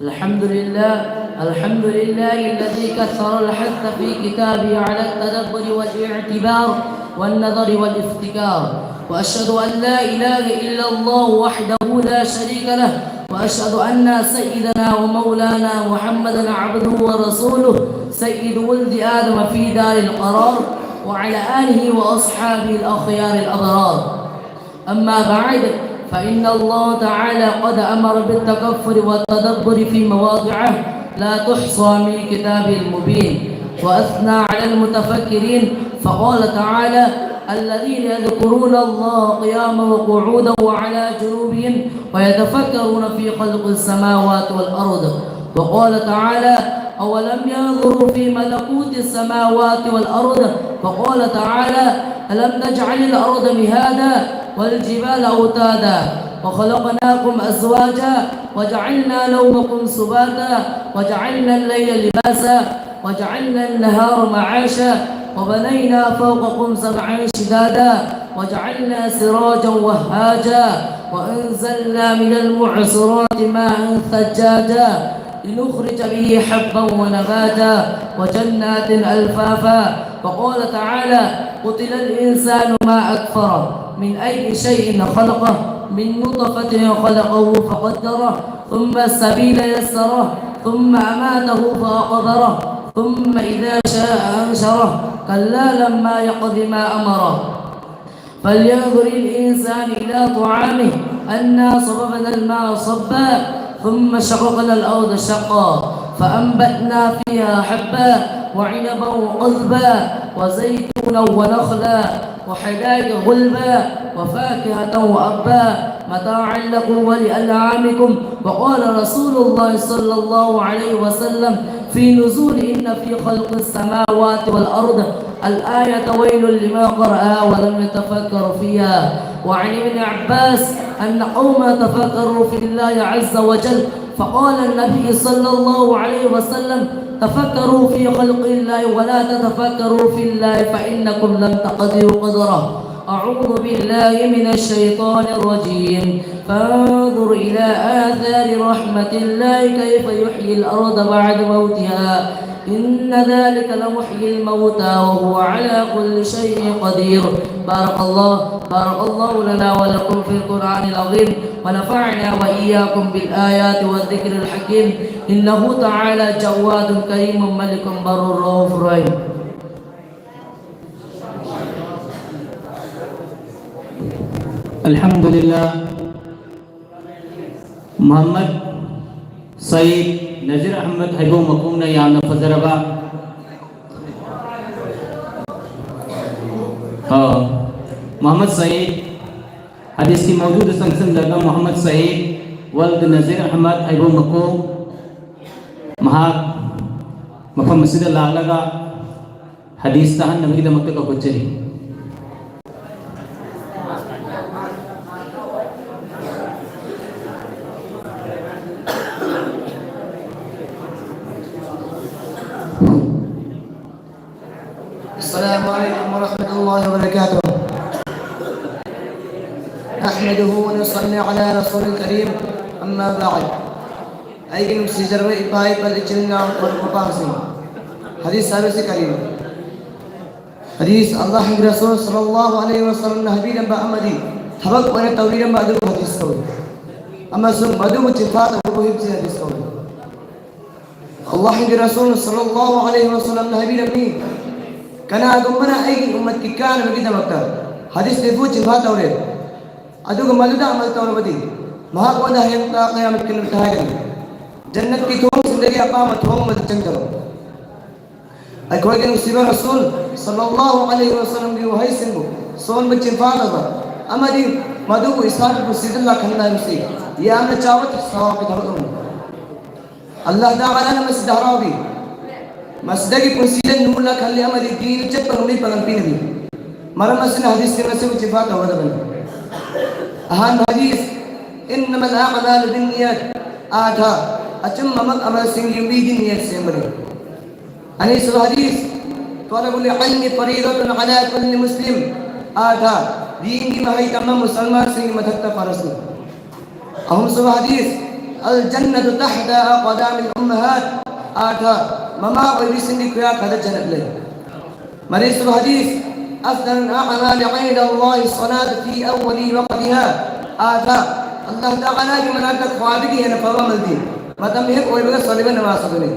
الحمد لله الذي كثر الحث في كتابه على التدبر والاعتبار والنظر والافتكار، وأشهد أن لا إله إلا الله وحده لا شريك له، وأشهد أن سيدنا ومولانا محمدا عبده ورسوله سيد ولد آدم في دار القرار، وعلى آله وأصحابه الأخيار الأبرار. أما بعد، فإن الله تعالى قد أمر بالتكفر والتدبر في مواضعه لا تحصى من كتابه المبين، وأثنى على المتفكرين فقال تعالى: الذين يذكرون الله قياما وقعودا وعلى جنوبهم ويتفكرون في خلق السماوات والأرض. وقال تعالى: أولم ينظروا في ملكوت السماوات والأرض. فقال تعالى: ألم نجعل الأرض مهادا والجبال أوتادا وخلقناكم أزواجا وجعلنا نومكم سباتا وجعلنا الليل لباسا وجعلنا النهار معاشا وبنينا فوقكم سبعا شدادا وجعلنا سراجا وهاجا وأنزلنا من المعصرات ماء ثجاجا لنخرج به حبا ونباتا وجنات ألفافا. وقال تعالى: قتل الإنسان ما أكفره، من أي شيء خلقه، من نطفة خلقه فقدره ثم السبيل يسره ثم أماته فأقبره ثم إذا شاء أنشره كلا لما يقض ما أمره. فلينظر الإنسان إلى طعامه أنا صببنا الماء صبا ثم شققنا الأرض شقا فأنبتنا فيها حبا وعنبا وقضبا وزيتونا ونخلا وحدائق غلبا وفاكهة وأبا متاعا لكم ولأنعامكم. وقال رسول الله صلى الله عليه وسلم في نزول إن في خلق السماوات والأرض الآية ويل لما قرأها ولم يتفكر فيها. وعن ابن عباس أن قوما تفكروا في الله عز وجل فقال النبي صلى الله عليه وسلم: تفكروا في خلق الله ولا تتفكروا في الله فإنكم لم تقدروا قدره. أعوذ بالله من الشيطان الرجيم. فانظر إلى آثار رحمة الله كيف يحيي الأرض بعد موتها إن ذلك لمحيي الموتى وهو على كل شيء قدير. بارك الله لنا ولكم في القرآن العظيم ونفعنا وإياكم بالآيات والذكر الحكيم. إنه تعالى جواد كريم ملك بر رؤوف رحيم. अल्हम्दुलिल्लाह मोहम्मद सईद नज़ीर अहमद हैबो मकूम ने याना फजरबा मोहम्मद सईद हदीस की मौजूद संगसन लगा मोहम्मद सईद वल्द नज़ीर अहमद हैबो मकूम महा मफहम मस्जिद लालगा हदीस तहन नबी द मक्के का कुचरी السلام عليكم ورحمة الله وبركاته. نحمده ونصلي على رسول الكريم. أما بعد، أيكم سجروا إباي بالإجلنا والمقاسم. حديث سابس كريم. حديث الله رسول صلى الله عليه وسلم نهبينا بأمدي حبك وانا تورينا بعده حديث كوي. أما سن بعده مجفات أبوه يبزي حديث كوي. الله رسول صلى الله عليه وسلم نهبينا مين كنا أقومنا أي أمة كان بقينا مكة حديث تفوت جفات أوري أدوك ملودا عمل تور بدي ما هو ده يوم قيامة كلمة هاجر جنة की थोम जिंदगी अपाम थोम मत चंगरो अकोई के मुसीबत रसूल सल्लल्लाहु अलैहि वसल्लम की वही सिंगो सोन बच्चे फाना था अमरी मधु को इस्लाम को सिद्दल्ला खन्ना मुसी ये हमने चावत सवाब के धरम अल्लाह ताला ने मस्जिद हरावी मस्जिद की पुसीले नूला खल्ले अमरी दीन चत पर उन्हीं पगन पीन दी मरम मस्जिद हदीस के मस्जिद को चिफात हो रहा है अहम हदीस इन्नमा अल-अमाल बिन्नियत आधा अचम ममक अमल सिंह युमीदी नियत से मरे अनीस हदीस तलबुल इल्म फरीदतुन अला कुल्ली मुस्लिम आधा दीन की महई तमाम मुसलमान से मदद फर्ज है अहम सब हदीस الجنة تحت أقدام الأمهات آتا مما ويسني كيا كذا جنة لي مريض الحديث أفضل الأعمال عند الله الصلاة في أول وقتها آتا الله تعالى بمناطق خوابك هنا فما ملدي ما تمهك ويبقى صليبا نماز سبني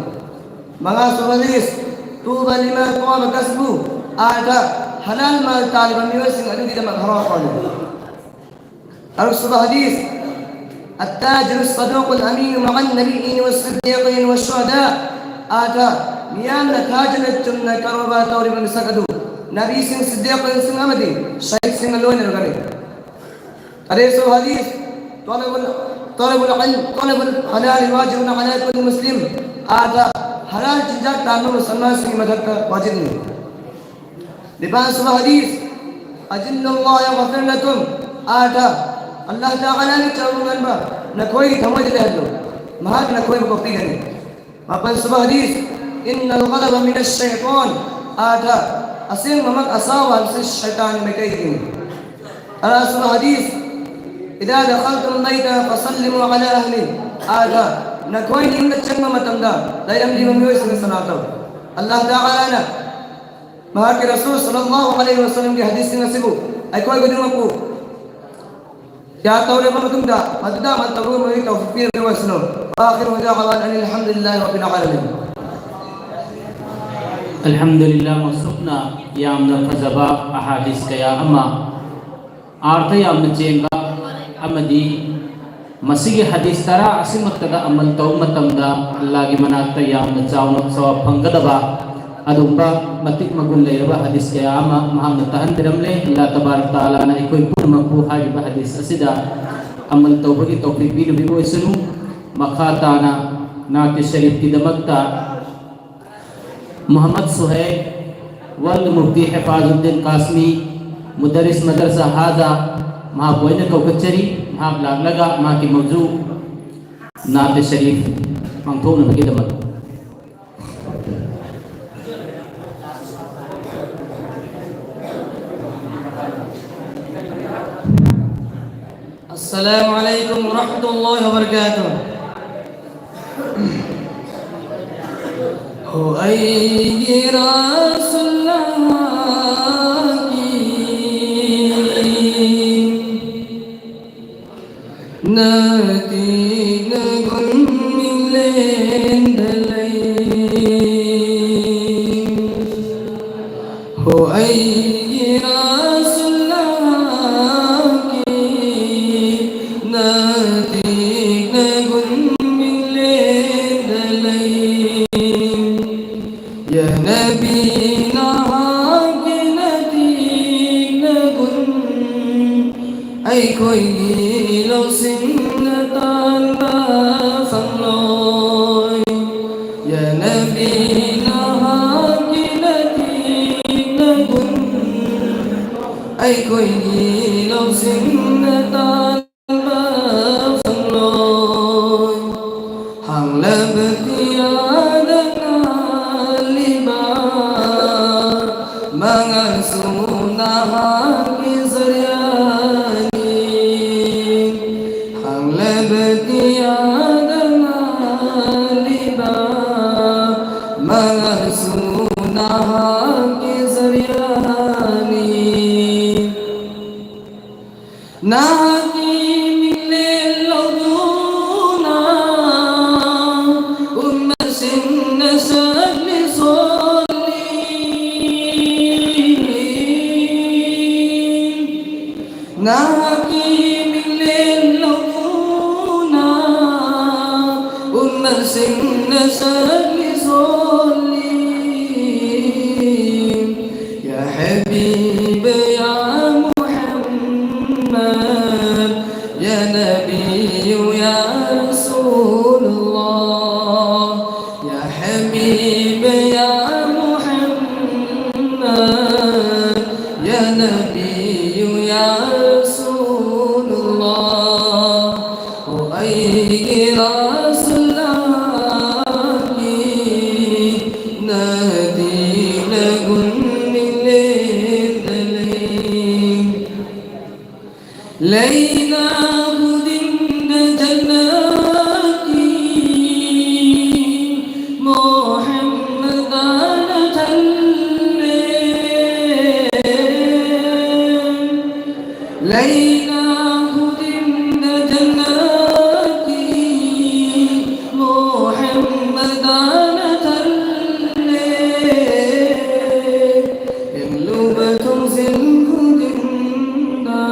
مغاس الحديث طوبى لمن طاب كسبه آتا حلال مال طالبا ميوسن أدو دي دمك حرام قالوا أرسل الحديث التاجر الصدوق الأمين مع النبيين والصديقين والشهداء آتا ميان تاجر الجنة كربا توري من سكدو نبي سن صديق سن أمدي شيخ سن اللون الغني أرسل الحديث طلب العلم طلب الحلال واجب على كل مسلم آتا حلال جنجات تانو مسلمان سن مدد واجب نہیں لباس الحديث أجل الله يغفر لكم آتا الله تعالى نتعلم أنبا نكوي تموج لهدو مهات نكوي بقفي لني ما بنس الحديث إن الغضب من الشيطان آتا أسين ممك أصاوى بس الشيطان مكيدين أرأس الحديث إذا دخلتم البيت فسلموا على أهله آتا نكوي إن الجنة متمدا لا يملي من يوسف صلاته الله تعالى مهار کے رسول صلی اللہ علیہ وسلم کی حدیث سے نصیبو اے کوئی گدو مکو کیا طورے پر تم دا مددا مطلبو موی توفیق میں وسنو آخر دعوانا ان الحمد لله رب العالمين الحمد لله مصرفنا يامنا فزبا أحاديث كيا أما آرتا يامنا جينغا أما دي مسيح حديث ترى أسمك تدا أمل تومتم دا الله کی مناتا يامنا چاونا سوا پھنگدبا أدوبا متك مقول لي ربا حديث كياما محمد تهان برمله الله تبارك تعالى أنا إكوي بور مقبو حاجة بحديث أسدا أمل توبكي توفيق بينو بيبو إسنو مخاتانا ناك الشريف كي دمكتا محمد سهيل والمفتي حفاظ الدين قاسمي مدرس مدرسة هذا مها بوينة كوكتشري مها بلاغ لغا مها كي موضوع ناك الشريف مانتونا بكي دمكتا السلام عليكم ورحمة الله وبركاته هو أي رسول الله نادي نقول من لين دلين هو أي कोई लो सिंगतान बसलोय या नबी नहा की नदीन गुन ऐ कोई लो सिंगतान बसलोय हम लब तियादना लिबा मंगसुना की जरिया يا حبيب يا محمد يا نبي يا رسول الله يا حبيب يا محمد يا نبي يا رسول الله وأي رسول لينا بدين جنات لينا هدن جناتي محمدانة يملوبة زلهدنا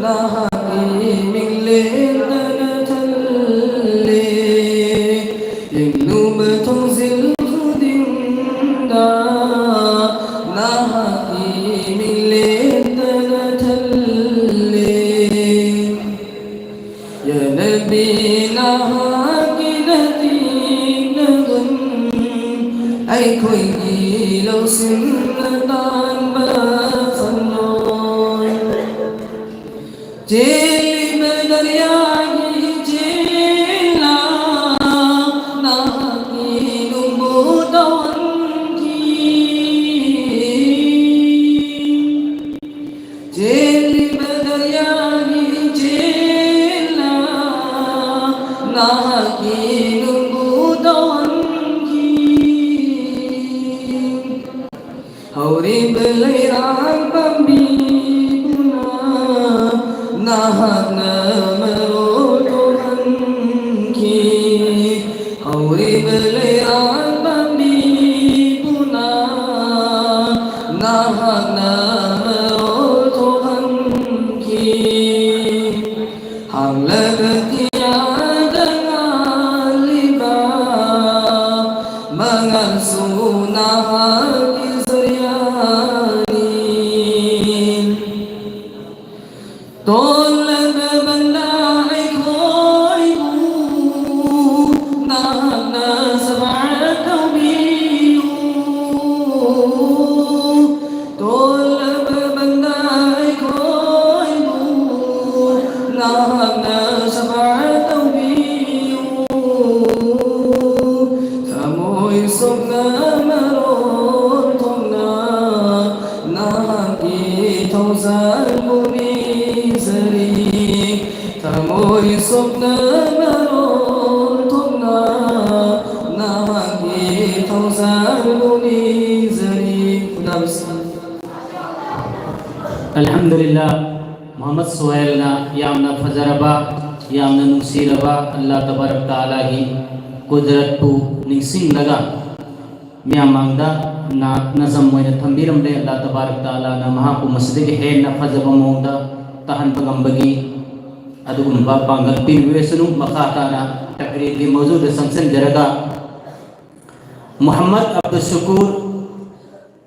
نهائي من ليلة يملوبة زلهدنا نهائي من ليلة يا نبينا أي کوئی گیلو سندان بخنون جیل بدریائی جیلا ناکی نمودان کی jail بدریائی جیلا ناکی نمودان Hauri belairan pambina nahak namerotohan ki Hauri belairan pambina nahak namerotohan ki Hang lagatiya dengan liba mengansunah طلب بلاعك غايبو نهنا سبعة وبيو طلب بلاعك غايبو نهنا سبعة وبيو ثمو يصبنا مرورتنا نهكي توزان Tamoy sopna marotona nahagi tauzaruni zari Alhamdulillah Muhammad Suhailna yamna fajaraba yamna nungsiraba Allah tabarak taala gi kudrat pu ningsing laga miyamangda na nazam moina thambiram de Allah tabarak taala na mahapu masjid ge he na fajaba monda tahan pagambagi adugumba pangal pinwesunu makatana takrir di mawjud samsen jaraga Muhammad Abdul Syukur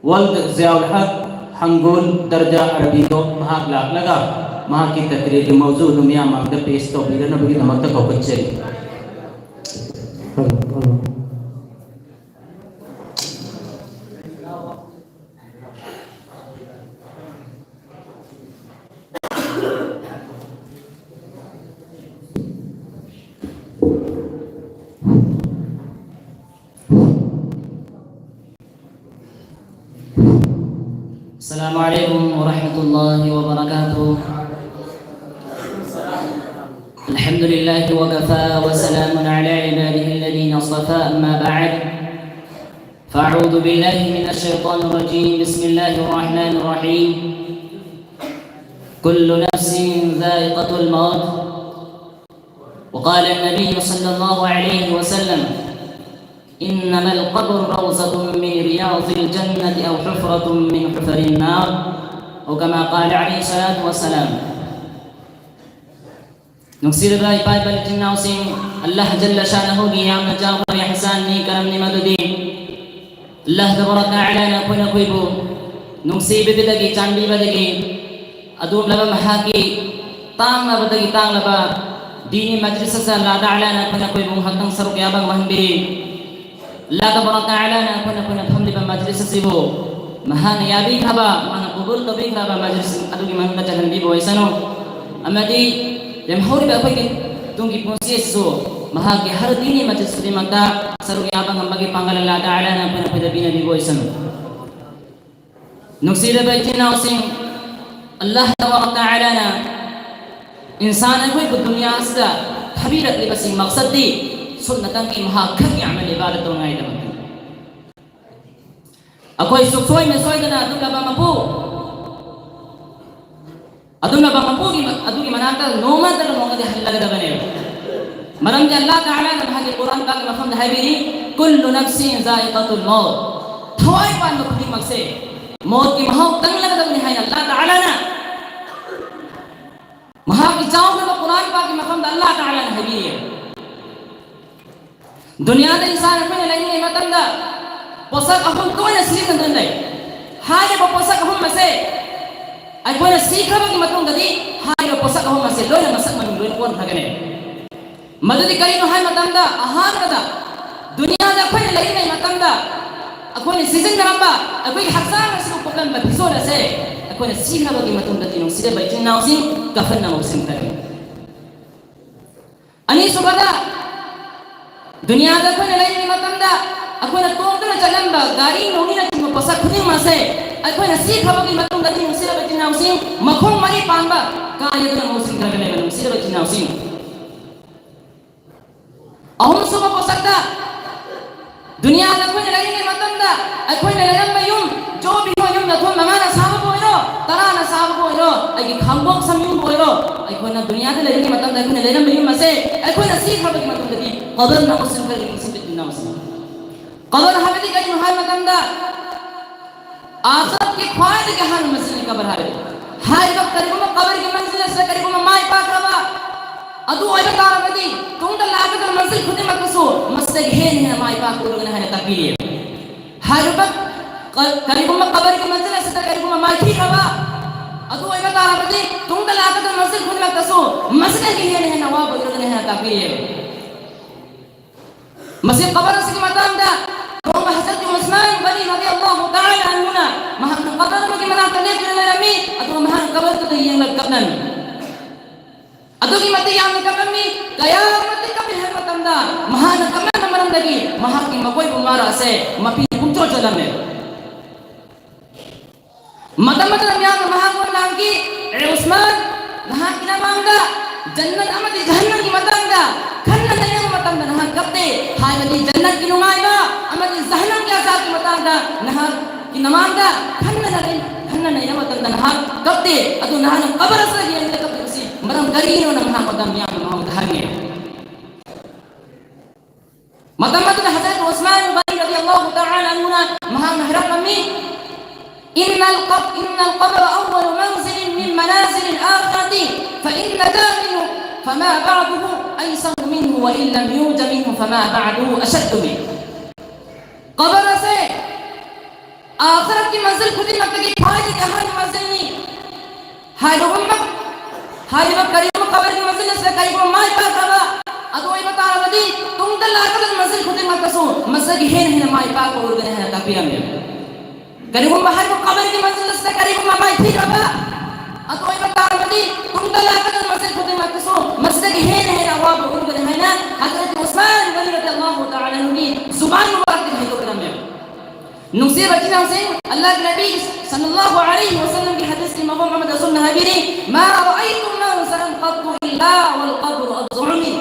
Wald Ziaul Haq Hangul Darja Arabi ko mahak laga mahak ki takrir di mawjud miya magda pesh to bidana bagi namakta ko kacheri السلام عليكم ورحمة الله وبركاته الحمد لله وكفى وسلام على عباده الذين اصطفى أما بعد فأعوذ بالله من الشيطان الرجيم بسم الله الرحمن الرحيم كل نفس ذائقة الموت وقال النبي صلى الله عليه وسلم إنما القبر روضة من رياض الجنة أو حفرة من حفر النار أو كما قال عليه الصلاة والسلام نكسر باي باي بالجنة وسين الله جل شانه قيام نجاو يحسان ني كرم نمددي الله تبارك وتعالى نكون كويبو نكسي ببدغي چاندي بدغي أدوم لبا محاكي تام بدغي تام لبا ديني مجلس الله تعالى نكون كويبو حتى سرق يا بان مهندي Allah tabaraka ta'ala na kuna hamli ba majlis sibo mahan yabi khaba mahan qubul tabi khaba majlis adu ki man tajan bibo isano amadi dem hori ba kai tungi ponsi so maha ki har dini majlis di magda saru ya bang ambagi pangal Allah ta'ala na kuna pidabina bibo isano nuksira ba tina using Allah tabaraka ta'ala na insan ko dunya sa khabirat li basi maqsad di sunnatan ki mahakam amal ibadat na ida akoy suksoy me soy dana tu ka ba mapu अदुना अदुगी मनाता नोमा तक नोंगदे हल्लगदबने मरम जे अल्लाह ताला ने भागे कुरान का मफहम है बिरी कुल्लु नफ्सिन जायकातुल मौत थवाई पान खुदी मकसे मौत की महाव तंग लगदबने है अल्लाह ताला ना महा की जाओ में कुरान पाक की मफहम अल्लाह ताला ने है बिरी दुनिया दे इंसान अपने लेंगे मतंदा पोसक अहम कोई नसीब कंदे हाय बो पोसक अहम मसे आई कोई सीखा की मतंग गदी हाय बो पोसक अहम मसे लोय मसक मन लोय कोन थगने मददी करी तो है मतंदा आहार कदा दुनिया दा कोई लेंगे मतंदा अकोने सीजन करamba अकोई हक्सा रसु प्रॉब्लम बथिसोला से अकोने सीखा की मतंग गदी नो सिरे बैठन नाउसिन कफन नाउसिन तक अनि सुबदा दुनिया दा कोई लेंगे मतंदा अकोने तोंदला चलंबा गाड़ी नोनी ना तुम पोसा खुदी मासे अकोने सीखा की मतंग गदी नो सिरे बैठन नाउसिन मखों मरी पांबा का यदन नाउसिन करने नो सिरे बैठन नाउसिन अहम सुबह पोसकता दुनिया दा कोई लेंगे मतंदा अकोई ने लेंगे युम जो भी हो युम नथो मंगाना साब बोइरो तराना साब बोइरो अगी खंबोक समयुम बोइरो अकोई ना दुनिया दा लेंगे मतंदा अकोई ने लेंगे युम मसे अकोई ना सीख हबकी मतंदा दी कदर ना मुस्लिम कर मुस्लिम बिना मुस्लिम कदर हबदी कई हाय मतंदा आखिरत के फायदे के हाल मसले कबर हाय वक्त करीब कबर की मंजिल से करीब माई पाक रवा अदु ओय तारगदी तुंग लागत मंजिल खुदे मकसो मस्ते घेन है माई पाक को है तकबीर हर वक्त करीब कबर की मंजिल से करीब माई ठीक रवा अदु ओय तारगदी तुंग लागत मंजिल खुदे मकसो मस्ते घेन है नवाब को है तकबीर मस्जिद कबर से मतम दा तो हजरत उस्मान बनी रदियल्लाहु ताला अन्हुना महन कबर में मना तले के लमी अदु महन कबर तो ये लग कबन अदुगी मते याम कबमी कयामत कबे है मतंदा महान कमन मरम लगी महा की मकोई बुमारा से मपी कुंचो चलमे मतमत याम महा को नाम की ए उस्मान महा की नामंगा जन्नत अमद जहन्नम की मतंगा खन्न नहीं मतंगा नहा कबते हाय नदी जन्नत की नुमाइबा अमद जहन्नम के आजाद की मतंगा नहा की नमांगा खन्न नहीं मतंगा नहा कबते अदु नहा कबर से ये मरम करीनो नमहा मदम याम मोहम्मद हगे मदमत हजरत उस्मान बनी रदियल्लाहु ताला अन्हुना महा महरम अम्मी innal qabr awwal manzil min manazil al-akhirati fa inna daminhu fama ba'dahu aysar minhu wa in lam yujad minhu fama ba'dahu ashad minhu qabr से आखिरत की मंजिल खुदी मत की फायदे का हर मंजिल नहीं हाय मोहम्मद हाय वक्त करीब कबर की मंजिल से करीब माई पाक रवा अदोई बता रवदी तुम दल्ला कदर मंजिल खुदे मत कसो मसग हेन है माई पाक और गने है तकबीर में करीब बाहर को कबर की मंजिल से करीब माई ठीक रवा अदोई बता रवदी तुम दल्ला कदर मंजिल खुदे मत कसो मसग हेन है नवाब और गने है ना हजरत उस्मान रजी अल्लाह तआला अन्हु जुबान मुबारक है तो करम में नुसी बचना से अल्लाह के नबी सल्लल्लाहु अलैहि वसल्लम की हदीस की मफहूम में सुन है भी मा Rythu मंज़रन qat illa wal qabr ad'uni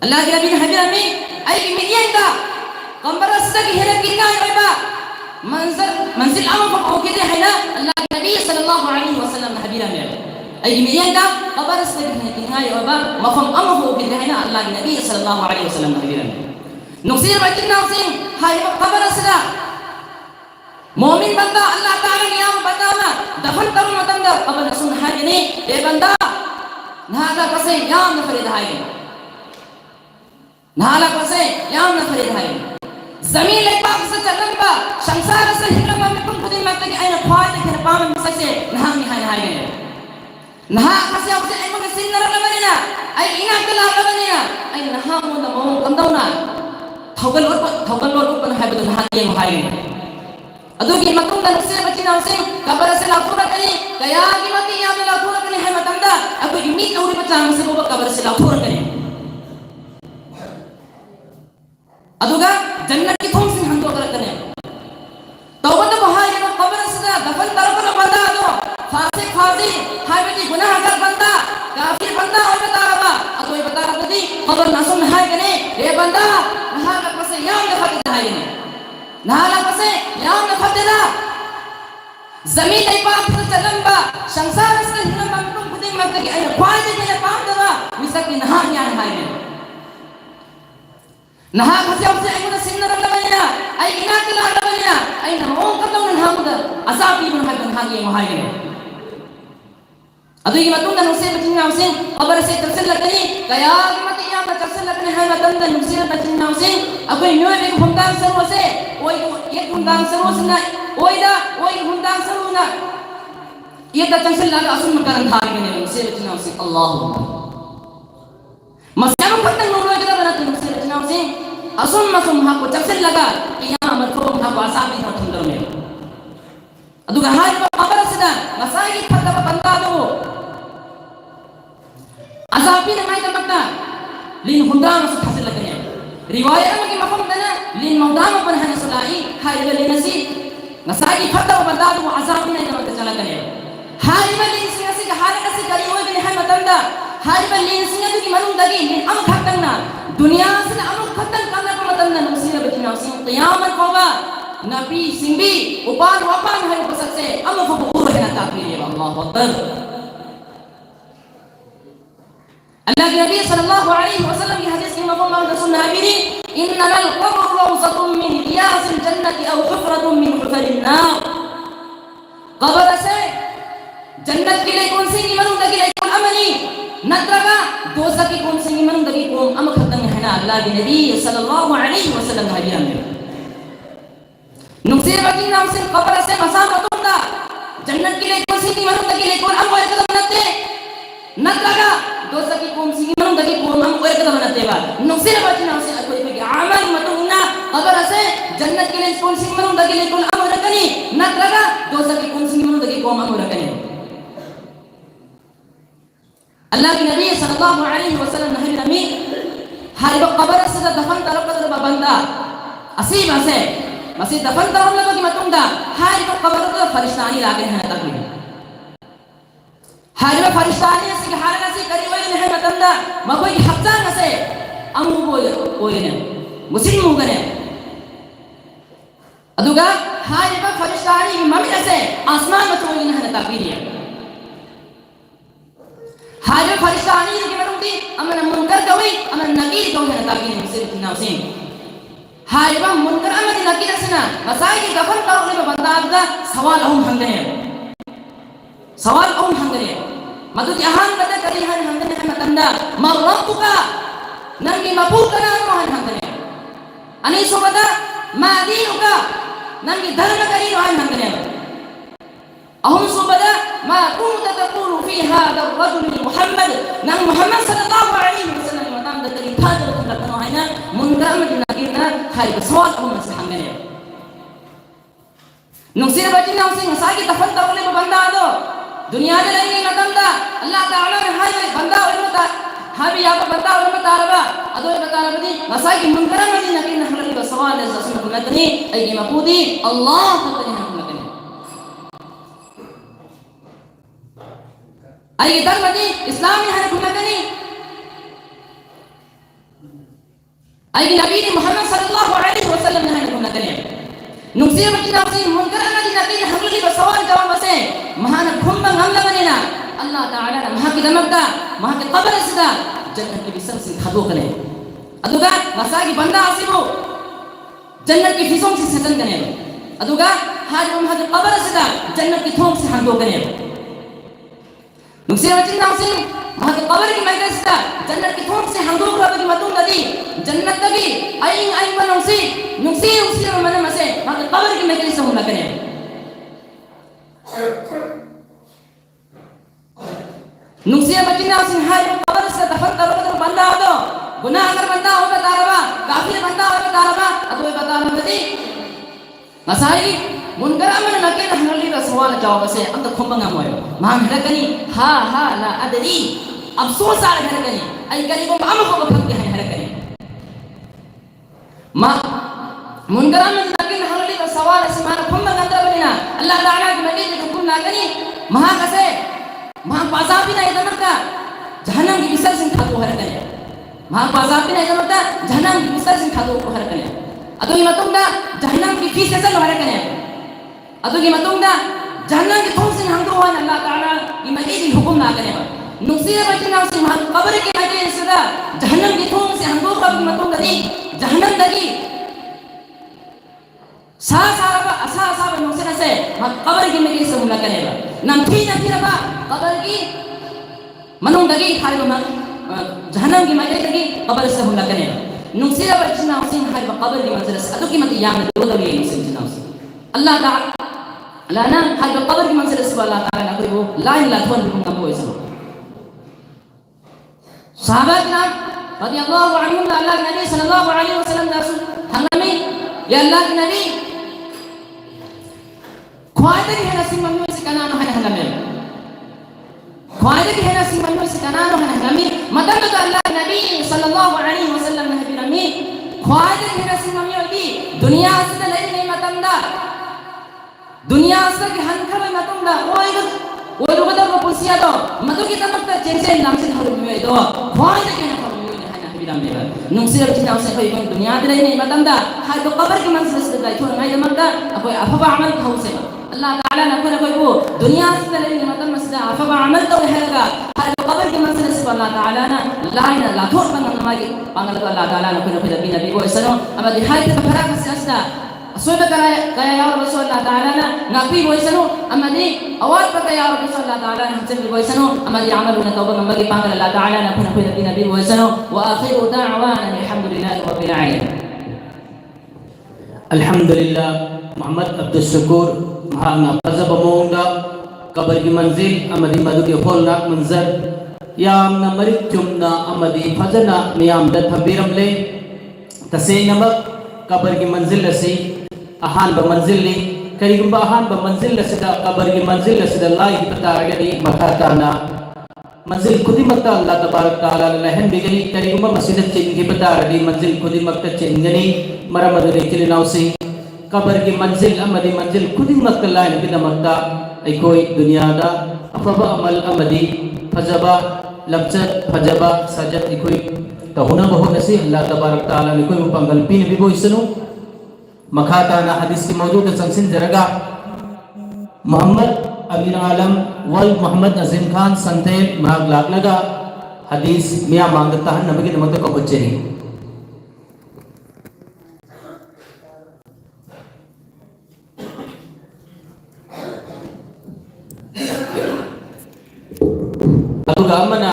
अल्लाह के नबी हबीब में आई की मियंगा कमर से की है किना है मंजिल अम को के है ना अल्लाह के नबी सल्लल्लाहु अलैहि वसल्लम हबीब में आई मियंगा कमर से की है किना है बा मफहूम अम को के है ना अल्लाह के नबी सल्लल्लाहु अलैहि वसल्लम हबीब में नुसीर बचना से हाय कबर से मोमिन बंदा अल्लाह ताला ने याम बताना दफन करो मतंदा कबर सुन है ने ए बंदा नाला कसे याम न फरीद है नाला कसे याम न फरीद है जमीन ले पाक से चलन बा संसार से हिलम में तुम खुद मत के आईना फायदे के पाम में ससे नहा नि है नहा कसे अब से एमो सिन न लगना आई इना कला लगना आई नहा मो न मो कंदौना थौगल और है बदन हाथ ये भाई अदुगी मतुम दा से बचिना से कबर से लाखुरा करी कया की मती या में लाखुरा करी है मतंदा अब इमी और बचाम से वो कबर से लाखुरा करी अदुगा जन्नत की थों से हम तो कर कने तौबा तो बहाय ने कबर से दफन तरफ बंदा दो फासी हाय बेटी गुनाह कर बंदा काफिर बंदा और बता रहा अदुई बता रहा दी खबर ना सुन है कने ए बंदा नहा का से याम ने फते है ने नहाला कसे याम न फतेदा जमीन नहीं पाप से चलंबा संसार से हिंदू मंत्रों खुदी मत की अय ख्वाजे के पाप दवा मिसक की नहा ज्ञान है नहा खसे उसे अमुना सिंगर लगना अय इना के लगना अय नमो करतो नहा मुद असाबी बन है नहा के वहां है अदु ये मतुंगा नुसे बचिना उसे खबर से तफसील लगनी कयामत या तफसील लगने है मतुंगा नुसे बचिना उसे अबे न्यू एक भुंदान सरो से ओय एक भुंदान सरो से ना ओय भुंदान सरो ना ये तफसील लगा असुन मकरन था के नुसे बचिना उसे अल्लाह मसयम फतन नुरो के बना नुसे बचिना उसे असुन मसुम हा को तफसील लगा कियामत को हा को असाबी था ठंडर में अदु हाय खबर से ना मसाई फता बंदा दो अजाबी ने मायदा मक्ता लिन हुंदाम से हासिल लगने रिवायत में कि मफहूम देना लिन मौदाम पर है सलाई हाय लिन नसी नसाई फता बंदा दो अजाबी ने मत चला गने हाय लिन सियासी का हाल कैसे करी हुए बिन है मतंदा हाय लिन सियासी की मनु दगी लिन अम खतना दुनिया से अम खतन करना को मतंदा नसीब बचना उसी क़यामत कोबा नबी सिंबी उपान वपान है उपसक से अम फबूर है ताकलील अल्लाहु अकबर अल्लाह के नबी सल्लल्लाहु अलैहि वसल्लम की हदीस में मफहूम है सुन्ना है इन्नल क़ब्र rawzatun min riyasil jannati aw hufratun min hufarin nar कब्र से जन्नत के लिए कौन सी निमनुंदगी ले कौन अमली नत्रगा दोज़ख की कौन सी निमनुंदगी को अम खत्म है ना अल्लाह के नबी सल्लल्लाहु अलैहि वसल्लम ने हदीस में नुक्से बकी नाम से कब्र से मसामतुंदा जन्नत के लिए कौन सी निमनुंदगी ले कौन अम वे कदम नते नत्रगा दोज़ख की कौन सी निमनुंदगी को अम वे कदम नते बा नुक्से बकी नाम से कोई कोई अमल मतुंना कब्र से जन्नत के लिए कौन सी निमनुंदगी ले कौन अम रकनी नत्रगा दोज़ख की कौन सी निमनुंदगी को अम रकनी अल्लाह के नबी सल्लल्लाहु अलैहि वसल्लम ने नबी हर कब्र से दफन तरफ बंदा असीब से मसी दफन तरफ लगी मतुंगा हर कब्र तो फरिश्तानी लागे हैं तकलीफ हर फरिश्तानी से हर से करी वही है मतंदा मकोई हफ्ता से अमु कोई ने मुस्लिम हो गए अदुगा हर फरिश्तानी मम्मी से आसमान में कोई है तकलीफ हाजर फरिश्तानी के मरुंदी अमन मुनकर गवई अमन नकीर गवई है ताकि मुझसे नाउसिन हाजर मुनकर अमन नकीर सना मसाई के दफन करोगे में बंदा का सवाल हम हंगने मधु जहान बता करी हन हंगने है मतंदा मरब्बुका नंगी मबूक ना रोहन हंगने अनीसो बता मादीनुका नंगी धर्म करी रोहन हंगने अहम सुबदा मा कुंत तक़ूलु फी हादा अर्रजुल मुहम्मद नन मुहम्मद सल्लल्लाहु अलैहि वसल्लम मताम दतरी थाजर तकनो है ना मुनकर में नकीरना हाय सवाल हम से हंगने नुसीर बचिना उसे मसाकी दफन तवले में बंदा दो दुनिया में नहीं मतंदा अल्लाह ताला ने हाय बंदा और मता हाबी या बंदा और मता रबा अदो बता रबदी मसाकी मुनकर में नकीर हलल का सवाल है रसूल मतनी ay maqudi Allah तकनी ay धर्म दी इस्लाम ने हमें घुमा कनी ay नबी ने मोहम्मद सल्लल्लाहु अलैहि वसल्लम ने हमें घुमा कनी नुक्से बचना से मुनकर अनदी नबी ने हमले का सवाल जवाब से महान घुमा हमला बनेना अल्लाह ताला ने वहां की दमकदा वहां के कब्र से जन्नत की बिसम से खदो करे अदुगा मसाकी बंदा आसिबो जन्नत की फिसों से सजन करे अदुगा हाज वहां के कब्र से जन्नत की थोक से हंगो करे नुक्से बचिना से वहां के कब्र की मैदान से जन्नत की थोक से हंगोक रब की मतुं नदी जन्नत की आइन आइन बनों से नुक्से उसी मन में से वहां के कब्र की मैदान से हम लगने नुक्से बचिना से हाय कब्र से दफन करो तो बंदा हो तो गुनाह अगर बंदा हो बता रहा काफिर बंदा हो बता रहा अब वो बता रहा नदी मसाई मुनकर अमन नके हनली का सवाल जवाब से अब तो खुंबंगा मोय मां हरकनी हा हा ला अदरी अफसोस आ हरकनी आई करी को मां को फक है हरकनी मां मुनकर अमन नके हनली का सवाल से मां खुंबंगा अंदर बनिना अल्लाह ताला की मदद को कुन ना कनी मां कसे मां पासा भी नहीं दमका जहन्नम की बिसर से खातो हरकनी मां पासा भी नहीं दमका जहन्नम की बिसर से खातो हरकनी अदो ये मतुंगा जहन्नम की फीस से हरकनी अदो ये मतुंगा जहन्नम के थों से हम तो वन अल्लाह ताला की मगे की हुक्म ना करे नुसीर बचना से हम कब्र के मगे सदा जहन्नम के थों से हम तो कब्र मतों गदी जहन्नम दगी सा सा नुसीर से हम कब्र के मगे से हमला करेगा नमथी रबा कब्र की मनों दगी खाली बम जहन्नम की मगे दगी कब्र से हमला करेगा नुसीर बचना से खाली कब्र की मंजिल से अदो की मत याद दो दो ये समझना अल्लाह ताला लाना खाली कब्र की मंजिल से अल्लाह ताला ना कोई वो ला इलाहा थोन बिकुम कम होइस साहबा किराम रदियल्लाहु अन्हुम अल्लाह के नबी सल्लल्लाहु अलैहि वसल्लम रसूल हंगामी या अल्लाह के नबी ख्वाइदे की है नसीब मम्मी से कनानो है हंगामी ख्वाइदे की है नसीब मम्मी से कनानो है हंगामी मतलब तो अल्लाह के नबी सल्लल्लाहु अलैहि वसल्लम ने भी नमी ख्वाइदे की है नसीब मम्मी होगी दुनिया से नहीं मतंदा दुनिया से के हंखर में मतंदा वो लोग तो पुसिया तो मधु की तमक तक चेंजे नाम से हर में तो ख्वाइदे की है नुसीर चिन्ह से कोई दुनिया दे नहीं मतंदा हर तो कब्र की मंजिल से जाए तो नहीं मतंदा कोई अफवा अमल खाओ से अल्लाह ताला ने कोई वो दुनिया से नहीं मतंदा मसला अफवा अमल तो हैगा हर तो कब्र की मंजिल से अल्लाह ताला ना लाइन ला थोर बन नमागी पांगल तो अल्लाह ताला ने कोई नबी को ऐसा अब दिखाई तो फरा का सियासा सोचा करा या रसूल अल्लाह ताला ना नबी को ऐसा अमदी अवाज पता या रसूल अल्लाह ताला ने हमसे को ऐसा अमदी अमल ने तौबा नंबर पांगल अल्लाह ताला ने कोई नबी को ऐसा व आखिर दअवाना अल्हम्दुलिल्लाह रब्बिल आलमीन अल्हम्दुलिल्लाह मोहम्मद अब्दुल शकूर महाना फजब मोंगा कब्र की मंजिल अमदी मधु के होलना मंजर यामना मरि चुमना अमदी फजना मियाम द थबिरमले तसे नमक कब्र की मंजिल से अहान ब मंजिल ने करीबा अहान ब मंजिल से कब्र की मंजिल से अल्लाह की पता गई मका ताना मंजिल खुदी मक्ता अल्लाह तबारक तआला लहन बिगनी करीबा मस्जिद चिन की पता गई मंजिल खुदी मक्ता चिनगनी मरा मदरे चिलनाव से कब्र की मंजिल अमदी मंजिल खुदी मक्ता लाइन की मक्ता आई कोई दुनिया दा अफबा अमल अमदी फजबा लब्जत फजबा सजत कोई तहुना बहु नसी अल्लाह तबारक तआला ने कोई पंगल पिन भी बोइसनु मखाता ना हदीस की मौजूद संसिन जरगा मोहम्मद अमीन आलम वल मोहम्मद अजीम खान संते माग लाग लगा हदीस मिया मांगता है नबी के नमक को बच्चेरी अदु गामना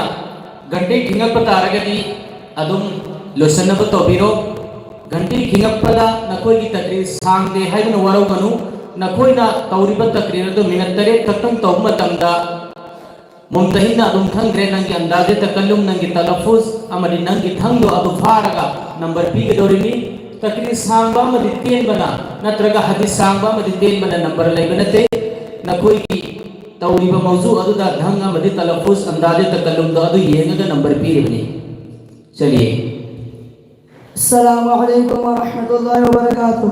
घंटे खिंगप तारगदी अदुम लोसनब तोबिरो घंटे खिंगपदा नकोई की तकरीर सांगदे हाइबन वरो गनु नकोई ना तौरिब तकरीर दो मिनट तरे खत्म तौम तंदा मुमतहिना अदुम थंगरे नंगी अंदाजे तकल्लुम नंगी तलफ्फुज अमदी नंगी थंगो अदु फारगा नंबर पी के दोरिनी तकरीर सांगबा मदि तेन बना नत्रगा हदीस सांगबा मदि तेन बना नंबर लेबनते नकोई की तौरिब मौजू अदुदा धंग मदि तलफ्फुज अंदाजे तकल्लुम दो अदु येंगा नंबर पी बने चलिए अस्सलामु अलैकुम व रहमतुल्लाहि व बरकातुहू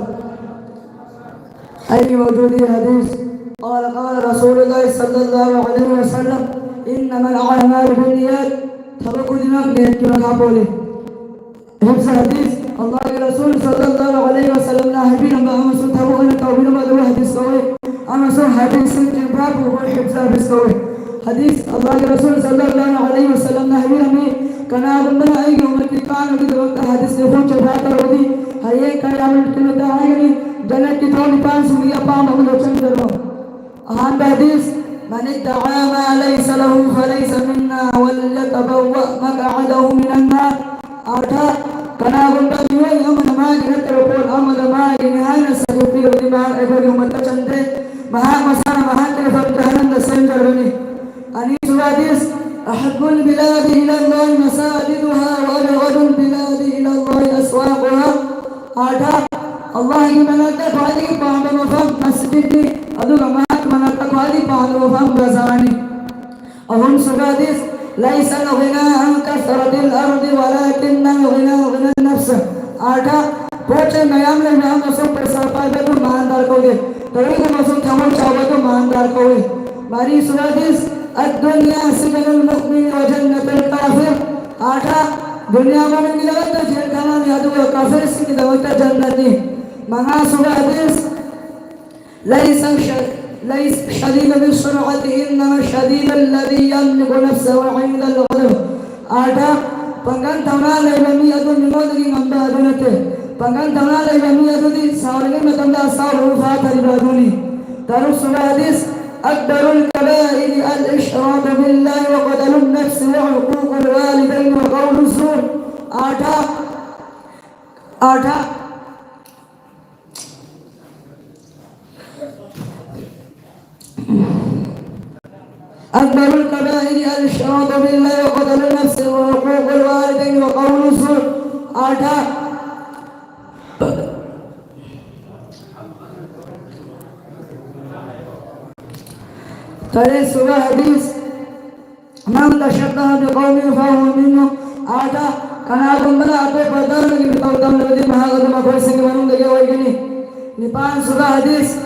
अय्युहा मौजूदी हदीस قال رسول الله صلى الله عليه وسلم إنما الأعمال بالنيات تبقى दिमाग नियत की लगा बोले हिफ्ज़ हदीस अल्लाह के रसूल सल्लल्लाहु अलैहि वसल्लम ने हबीब हम सुन था वो तौबीर में हदीस कोई हम सुन हदीस के बाब वो हिफ्ज़ हदीस कोई हदीस अल्लाह के रसूल सल्लल्लाहु अलैहि वसल्लम ने हबीब हमें कना बंदा आई कि उम्मत की कान की वक्त हदीस से पूछ बात होती हर एक कयामत के लिए आएगी जन्नत की थोड़ी पांच सुनिया पाम हम लोचन करो आन हदीस من ادعى ما ليس له فليس منا وليتبوأ مقعده من النار आठा कना बंदा दिवे हम नमाज न करो पर हम नमाज निहान सदुपी दिमाग एवर उम्मत चंद्रे महा मसाना महा के फतहनंद सेंटर बनी अनि सुवादिस أحب البلاد إلى الله مساجدها وأبغض البلاد إلى الله أسواقها آठा الله يمنعك فادي بعد مفهم مسجد أدو جماعة منعك فادي بعد مفهم غزاني أهم سبادس ليس الغنى عن كثرة الأرض ولكن الغنى غنى النفس آठा पोचे नयाम ले नयाम मसूम पैसा पाए तो ईमानदार कोगे तभी को मसूम थमन चाहे तो ईमानदार कोगे मारी सुरादिस الدنيا سجن المؤمن وجنة الكافر آठा दुनिया में मिला तो जेल खाना यादव काफिर से दवत जन्नती महा सुबह हदीस ليس شديد بالسرعة إنما الشديد الذي يملك نفسه عند الغضب. 8 Panggan tauna leba mi adu nimodagi ngamba adunate. Panggan tauna leba mi adu di sawalge matanda sawu fatari baduni. Taru surah hadis أكبر الكبائر الإشراك بالله وقتل النفس وعقوق الوالدين وقول الزور. 8 أكبر الكبائر الإشراك بالله وقتل النفس وعقوق الوالدين وقول الزور. 8 surah hadis Man tashabbaha biqaumin fahuwa minhum. 8 Kana kumbala atau padar lagi bertahun-tahun lebih mahal atau kursi kemanung lagi awal gini. 9 surah hadis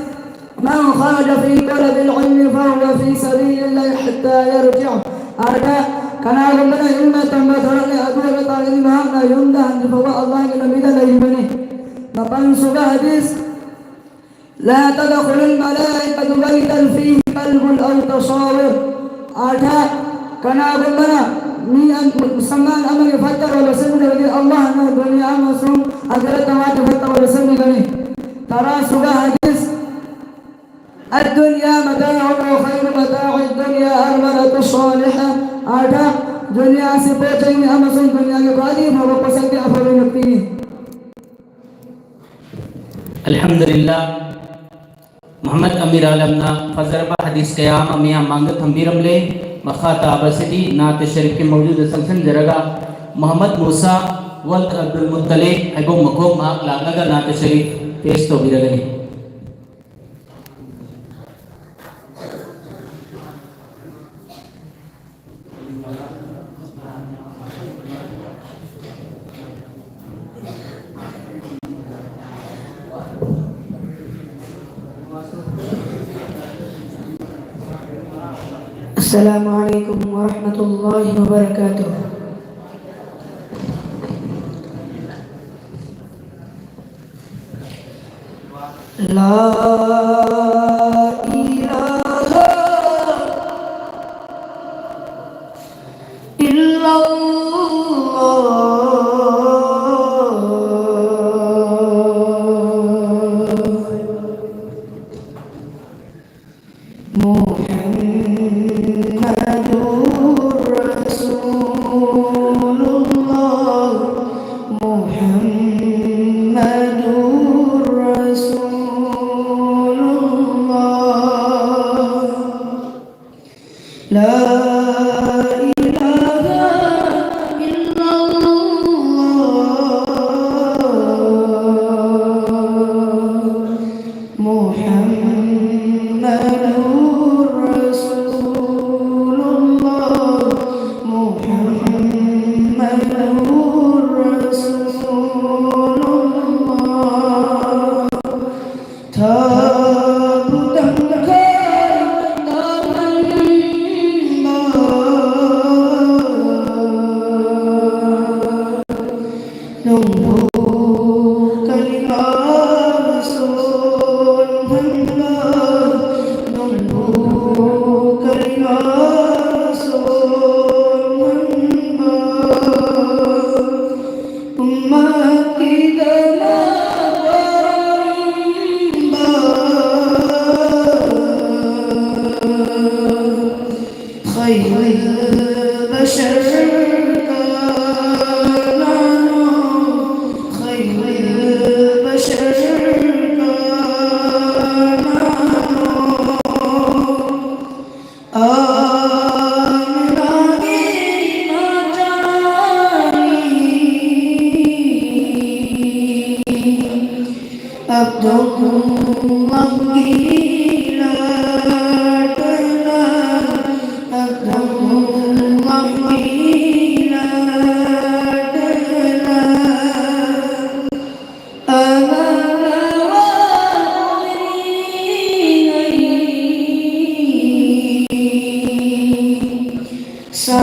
Man kharaja fi talab al-ilmi fahuwa fi sabilillah hatta yarji'. 8 Kana kumbala ilmu tambah tharani adu kata ilmu na yunda handi bahwa Allah ke nabi dah lagi bani. 8 surah hadis لا تدخل الملائكة بيتا فيه قلب أو تصاور. 8 كنا بمنا مي سمان أمر يفتر ولا سمي لقي الله أنه الدنيا مسلم أجرت ما تفتر ولا سمي لقي. ترى سورة حديث الدنيا متاع وخير متاع الدنيا المرأة الصالحة. 8 दुनिया से पहुंचेंगे हम असल दुनिया के बाद ही हम वापस आके अफल लगती है. अल्हम्दुलिल्लाह मोहम्मद अमीर आलमना फजरबा हदीस कयाम अमिया मांगत हमीरम ले मखाता बसदी नात शरीफ के मौजूद संसन जरगा मोहम्मद मूसा वल्द अब्दुल मुत्तलिब अबो मको माक लागगा नात शरीफ पेश तो बिरगनी. Assalamualaikum warahmatullahi wabarakatuh. La ilaha Sa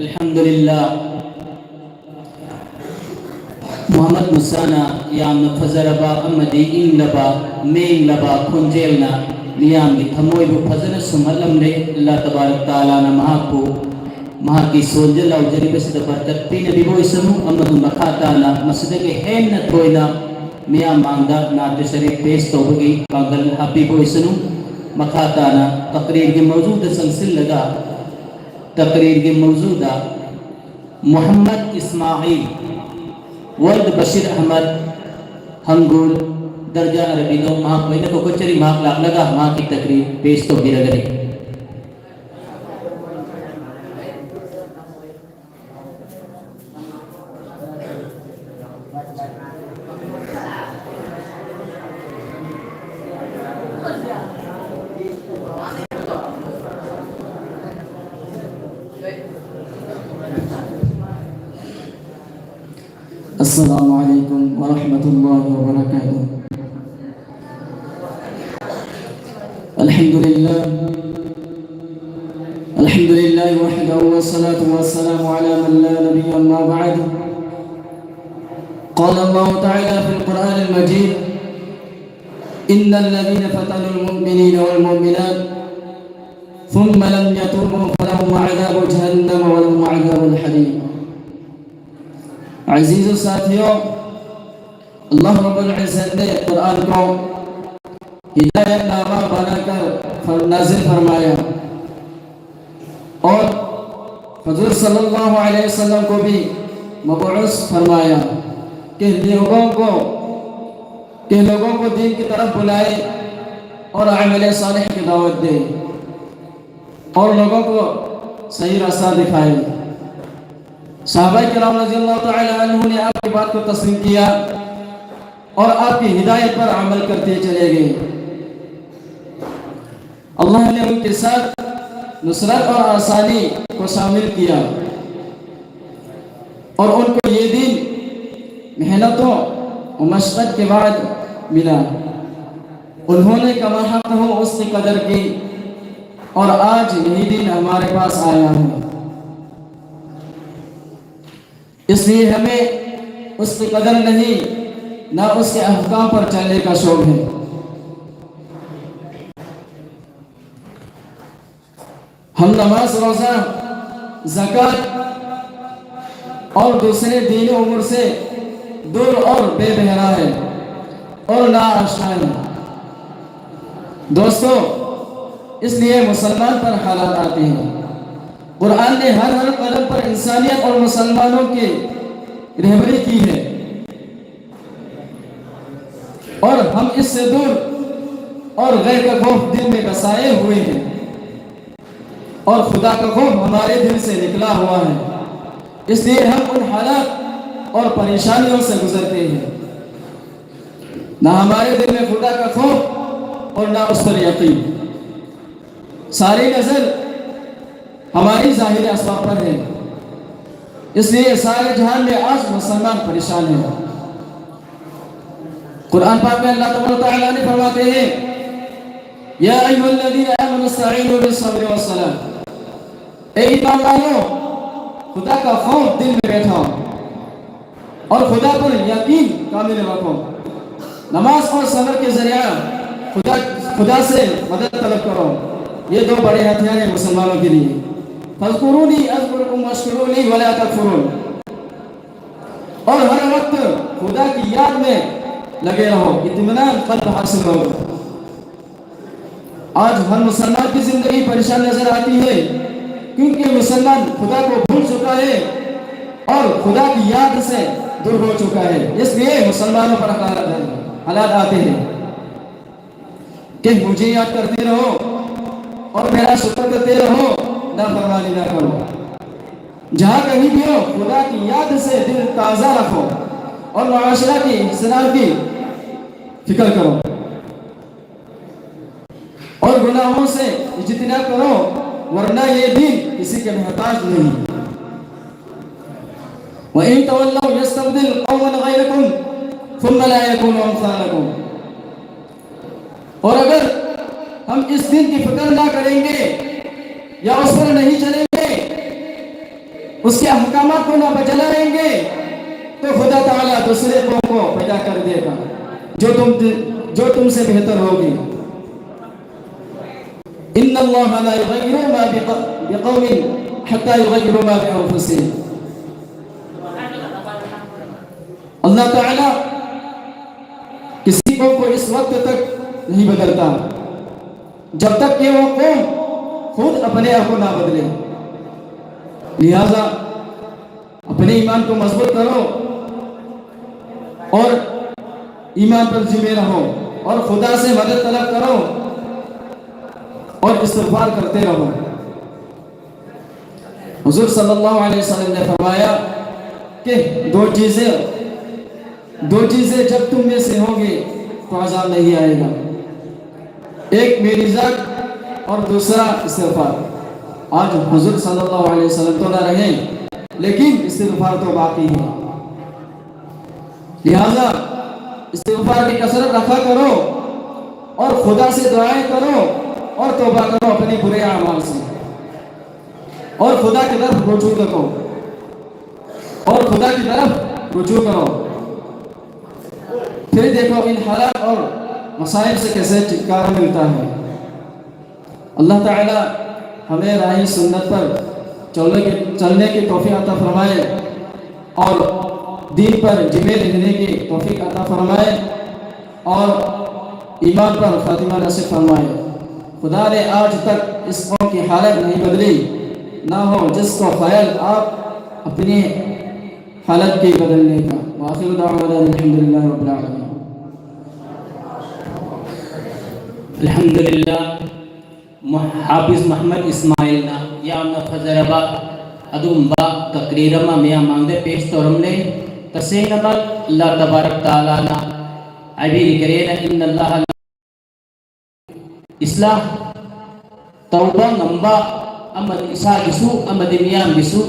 अल्हम्दुलिल्लाह मोहम्मद मुसाना यामन फजरबा अमदी इंगलबा मेंगलबा खुंजेलना मियामगी थमोइबु फजन सुमलमले अल्लाह तबारक तआला ना महापु महाकी सोजल लौजरिबसिद बरकत पीने बिबोइसनु अमदु मखाताना मसदगे हेन थोइना मिया मांगदा नाते शरीफ पेश तोबगी पागल हापी बोइसनु मखाताना तकरीर के मौजूद सिलसिल लगा तकरीर के मौजूदा मोहम्मद इस्माइल वल्द बशीर अहमद हंगुल दर्जा अरबी नो मां कोई को कोचरी मां लाग लगा मां की तकरीर पेश तो गिरगरे अस्सलामु अलैकुम व रहमतुल्लाहि व बरकातुहू। अल्हम्दुलिल्लाह वहदहु वस्सलातु वस्सलामु अला मन ला नबिय्य अम्मा बअद। क़ाल अल्लाहु तआला फ़िल क़ुरआनिल मजीद इन्नल लज़ीना फ़तनुल मुमिनीना वल मुमिनात ثم لم يتوبوا فلهم عذاب جهنم ولهم عذاب الحريق। अज़ीज़ साथियों, अल्लाह रब्बुल इज़्ज़त ने कुरान को हिदायतनामा बनाकर नाज़िल फरमाया और हुज़ूर सल्लल्लाहु अलैहि वसल्लम को भी मबऊस फरमाया कि लोगों को दीन की तरफ बुलाए और अमल सालिह की दावत दे और लोगों को सही रास्ता दिखाए। सहाबा किराम रज़ियल्लाहु तआला अन्हुम ने आपकी बात को तस्लीम किया और आपकी हिदायत पर अमल करते चले गए। अल्लाह ने उनके साथ नुसरत और आसानी को शामिल किया और उनको ये दिन मेहनतों और मशक्क़त के बाद मिला। उन्होंने कमा हक़ हो उसकी कदर की और आज यही दिन हमारे पास आया है। इसलिए हमें उसकी कदर नहीं ना उसके अहकाम पर चलने का शौक है। हम नमाज, रोज़ा, ज़कात और दूसरे दीनी उम्र से दूर और बेबहरा है और नाआशना है। दोस्तों, इसलिए मुसलमान पर हालात आते हैं। कुरान ने हर कदम पर इंसानियत और मुसलमानों की रहबरी की है और हम इससे दूर और गैर का खौफ दिल में बसाए हुए हैं और खुदा का खौफ हमारे दिल से निकला हुआ है। इसलिए हम उन हालात और परेशानियों से गुजरते हैं। ना हमारे दिल में खुदा का खौफ और ना उस पर यकीन। सारी नजर हमारी ज़ाहिरी असबाब पर है। इसलिए सारे जहान में आज मुसलमान परेशान है। कुरान पाक में अल्लाह तआला ने फरमाते हैं, या अय्युहल्लज़ीना आमनू इस्तईनू बिस्सब्रि वस्सलाह। ए ईमान वालों, खुदा का खौफ दिल में बैठाओ और खुदा पर यकीन कामिल रखो। नमाज और सब्र के जरिए खुदा से मदद तलब करो। ये दो बड़े हथियार हैं मुसलमानों के लिए। फ़ज़्कुरूनी अज़्कुरुकुम वश्कुरूनी वला तकफुरून। और हर वक्त खुदा की याद में लगे रहो, इत्मीनान क़ल्ब हासिल हो। आज हर मुसलमान की जिंदगी परेशान नजर आती है क्योंकि मुसलमान खुदा को भूल चुका है और खुदा की याद से दूर हो चुका है। इसलिए मुसलमानों पर हालात आते हैं कि मुझे याद करते रहो और मेरा शुक्र करते रहो, नाफरमानी ना करो। जहाँ कहीं भी हो खुदा की याद से दिल ताज़ा रखो और मुआशरा की इस्लाह की फिक्र करो और गुनाहों से इज्तिनाब करो, वरना ये दिन किसी के मोहताज नहीं। व इन तवल्लौ यस्तब्दिल कौमन गैरकुम थुम्मा ला यकूनु अम्सालकुम। और अगर हम इस दिन की फिक्र ना करेंगे या उस पर नहीं चलेंगे, उसके अहकामात को ना बजलाएंगे, तो खुदा ताला दूसरे कौम को पैदा कर देगा जो तुमसे बेहतर होगी। इन्नल्लाह ला युग़य्यिरु मा बिक़ौमिन हत्ता युग़य्यिरु मा बिअन्फुसिहिम। अल्लाह ताला किसी कौम को इस वक्त तक नहीं बदलता जब तक कि वो कौम खुद अपने आप को ना बदले। लिहाजा अपने ईमान को मजबूत करो और ईमान पर जिम्मे रहो और खुदा से मदद तलब करो और इस्तिग़फ़ार करते रहो। हुज़ूर सल्लल्लाहु अलैहि वसल्लम ने फरमाया कि दो चीजें जब तुम में से होंगी तो अज़ाब नहीं आएगा। एक मेरी ज़ात और दूसरा इस्तिग़फ़ार। आज हुज़ूर सल्लल्लाहु अलैहि वसल्लम तो ना रहे, लेकिन इस्तिग़फ़ार तो बाकी है। लिहाजा इस्तिग़फ़ार की कसरत रखा करो और खुदा से दुआएं करो और तौबा करो अपने बुरे अमाल से और खुदा की तरफ रुजू करो फिर देखो इन हालात और मसाइब से कैसे छुटकारा मिलता है। अल्लाह ताला हमें राही सुन्नत पर चलने की तौफीक अता फरमाए और दीन पर जिम्मे रहने की तौफीक अता फरमाए और ईमान पर खातिमा नसीब फरमाए। खुदा ने आज तक इस कौम की हालत नहीं बदली, ना हो जिसको ख्याल आप अपनी हालत की बदलने का। आखिर दावाना अल्हम्दुलिल्लाह रब्बिल आलमीन। अल्हम्दुलिल्लाह हाफिज मोहम्मद इस्माइल ना यामना फजरबा अदुम्बा तकरीरमा मिया मांगदे पेश तोरमले तसेनबा अल्लाह तबारक तआला ना अभी करेना इन्नल्लाह इस्लाह तौबा नंबा अमद इसा गिसु अमद मियाम गिसु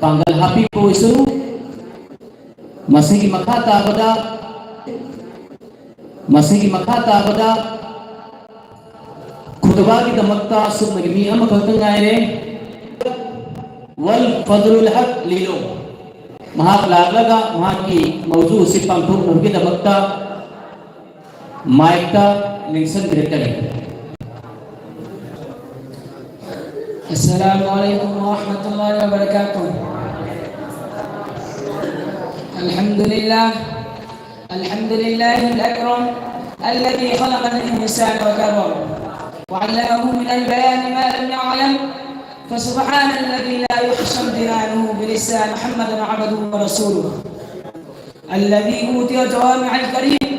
पांगल हापी को इसु मसीह की मखा ताबदा खुतबा की दमकता सुमगमी अम कहते आए वल फजलुल हक लीलो महा लागलगा वहां की मौजू से पंपू उनकी दमकता माइकता लिंसन ग्रेटरी। अस्सलामु अलैकुम व रहमतुल्लाहि व बरकातुहू। अल्हम्दुलिल्लाहिल अकरम الذي خلق الإنسان وكرمه وعلمه من البيان ما لم يعلم فسبحان الذي لا يحصى امتنانه بلسان محمد عبده ورسوله الذي أوتي جوامع الكريم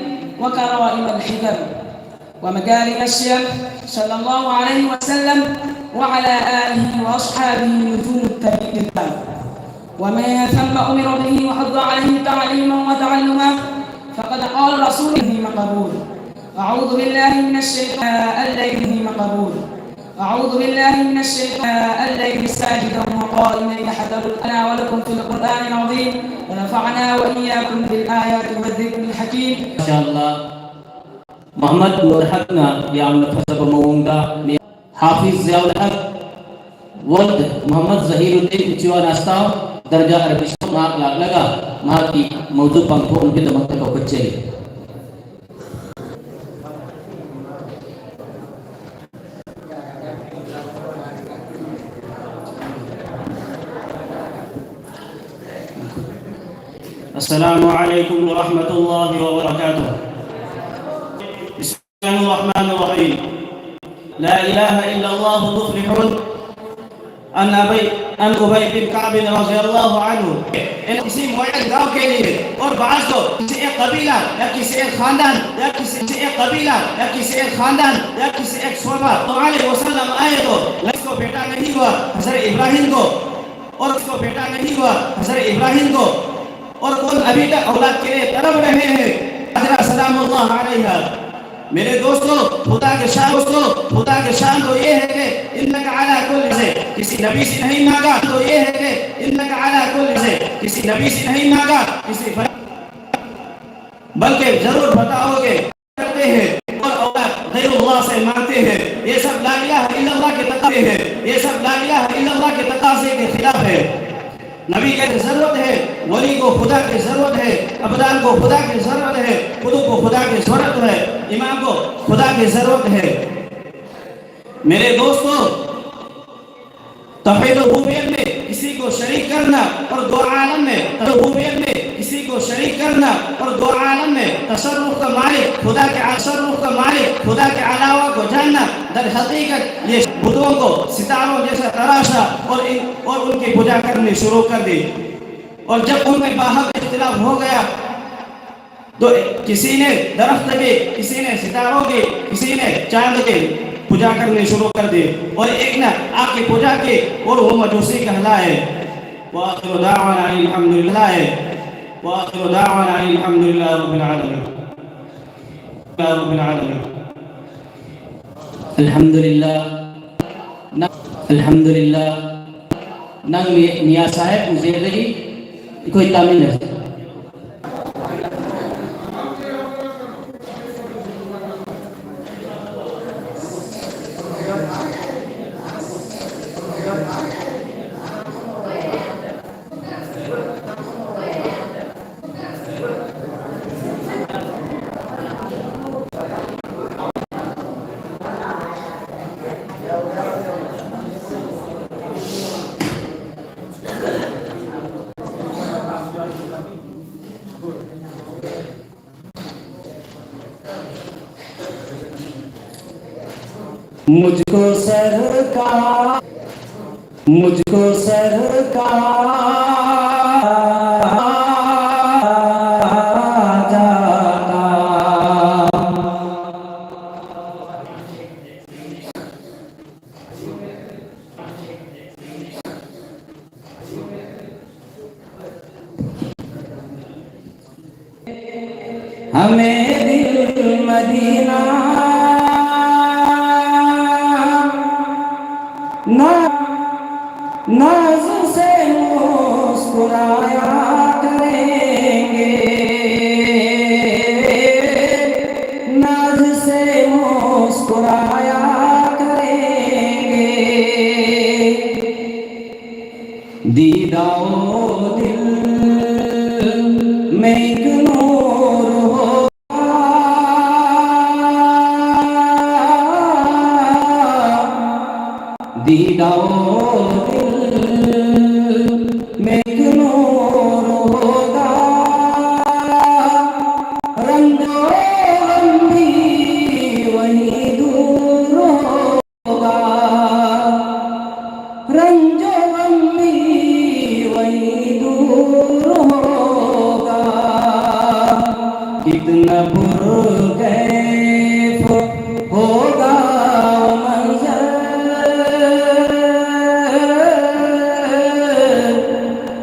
وكرائم الحكم ومكارم الشيم صلى الله عليه وسلم وعلى آله وأصحابه نجوم التبيين ومن ثم أمر به وحض عليه تعليما وتعلما فقد قال رسول به مقبول. أعوذ بالله من الشيطان الليل به مقبول. أعوذ بالله من الشيطان الليل ساجدا وقائما يحذر لنا ولكم في القرآن العظيم ونفعنا وإياكم بالآيات والذكر الحكيم. ما شاء الله मोहम्मद नूर हक ना याम फसब मऊंगा हाफिज ज़ियाउल हक वल्द मोहम्मद ज़हीरुद्दीन उचिवा नास्ता दर्जा अरबिश मार्क लाग लगा मार की मौजूद पंखों उनके दमक तक बच्चे। अस्सलामु अलैकुम व रहमतुल्लाहि व बरकातुहू। बिस्मिल्लाहिर्रहमानिर्रहीम। ला इलाहा इल्लल्लाहु तुफ्लिहुन। अन उबय बिन काब रज़ियल्लाहु अन्हु किसी मुअय्यन गांव के लिए और बाज़ को किसी एक कबीला या किसी एक खानदान या किसी एक कबीला या किसी एक खानदान या किसी एक शोबा तो अलैहि वसल्लम आए तो उसको बेटा नहीं हुआ हज़रत इब्राहिम को और उसको बेटा नहीं हुआ हज़रत इब्राहिम को और कौन अभी तक औलाद के लिए तड़प रहे हैं। हज़रत सलामुल्लाह अलैहा। मेरे दोस्तों खुदा के शान तो ये है कि इन्नका अला कुल्ली से किसी नबी से नहीं मांगा तो ये है कि इन्नका अला कुल्ली से किसी नबी से नहीं मांगा बल्कि जरूर बताओगे करते हैं और औलाद गैरुल्लाह से मांगते हैं। ये सब ला इलाहा इल्लल्लाह के तकाज़े हैं, ये सब ला इलाहा इल्लल्लाह के तकाज़े के खिलाफ है। नबी की जरूरत है, वली को खुदा की जरूरत है, अबदान को खुदा की जरूरत है, कुतुब को खुदा की जरूरत है, इमाम को खुदा की जरूरत है। मेरे दोस्तों तौहीद रुबूबियत में किसी को शरीक करना और दो आलम में रुबूबियत में किसी को शरीक करना और दो आलम में तसर्रुफ का मालिक खुदा के अलावा को जानना दर हकीकत ये बुतों को सितारों जैसा तराशा और उनकी पूजा करनी शुरू कर दी। और जब उनमें बाहर इख्तिलाफ हो गया तो किसी ने दरख्त के, किसी ने सितारों के, किसी ने चांद के पूजा करनी शुरू कर दी और एक ने आपकी पूजा की और वो मजूसी कहलाए। वाखिरु दाअवाना अल्हम्दुलिल्लाह रब्बिल आलमीन। अल्हम्दुलिल्लाह नंग मियां साहब मुझे कोई तामील नहीं। मुझको सरकार, मुझको सरकार जाता। हमें दिल मदीना नाज से मुस्कुराया करेंगे, नाज से मुस्कुराया करेंगे। दीदाओ दिल में एक नूर होगा, दीदाओ में एक नूर होगा। रंगो भी वही दूर होगा, रंजो भी वही दूर होगा। कितना पुरकैफ होगा मंजर,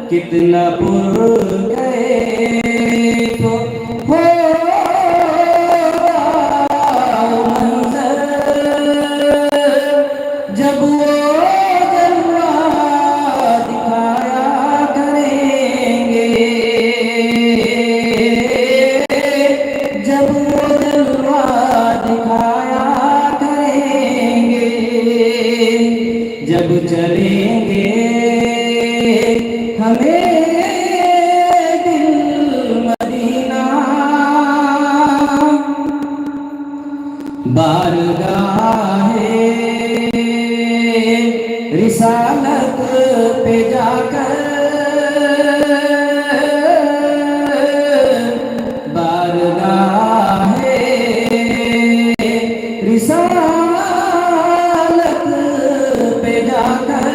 कितना पुरकैफ होगा मंजर, जब वो जलवा दिखाया करेंगे, जब वो जलवा दिखाया करेंगे। जब चलेंगे हमें दिल मदीना, बारगाहे रिसालत पे जाकर, बारगाहे रिसालत पे जाकर,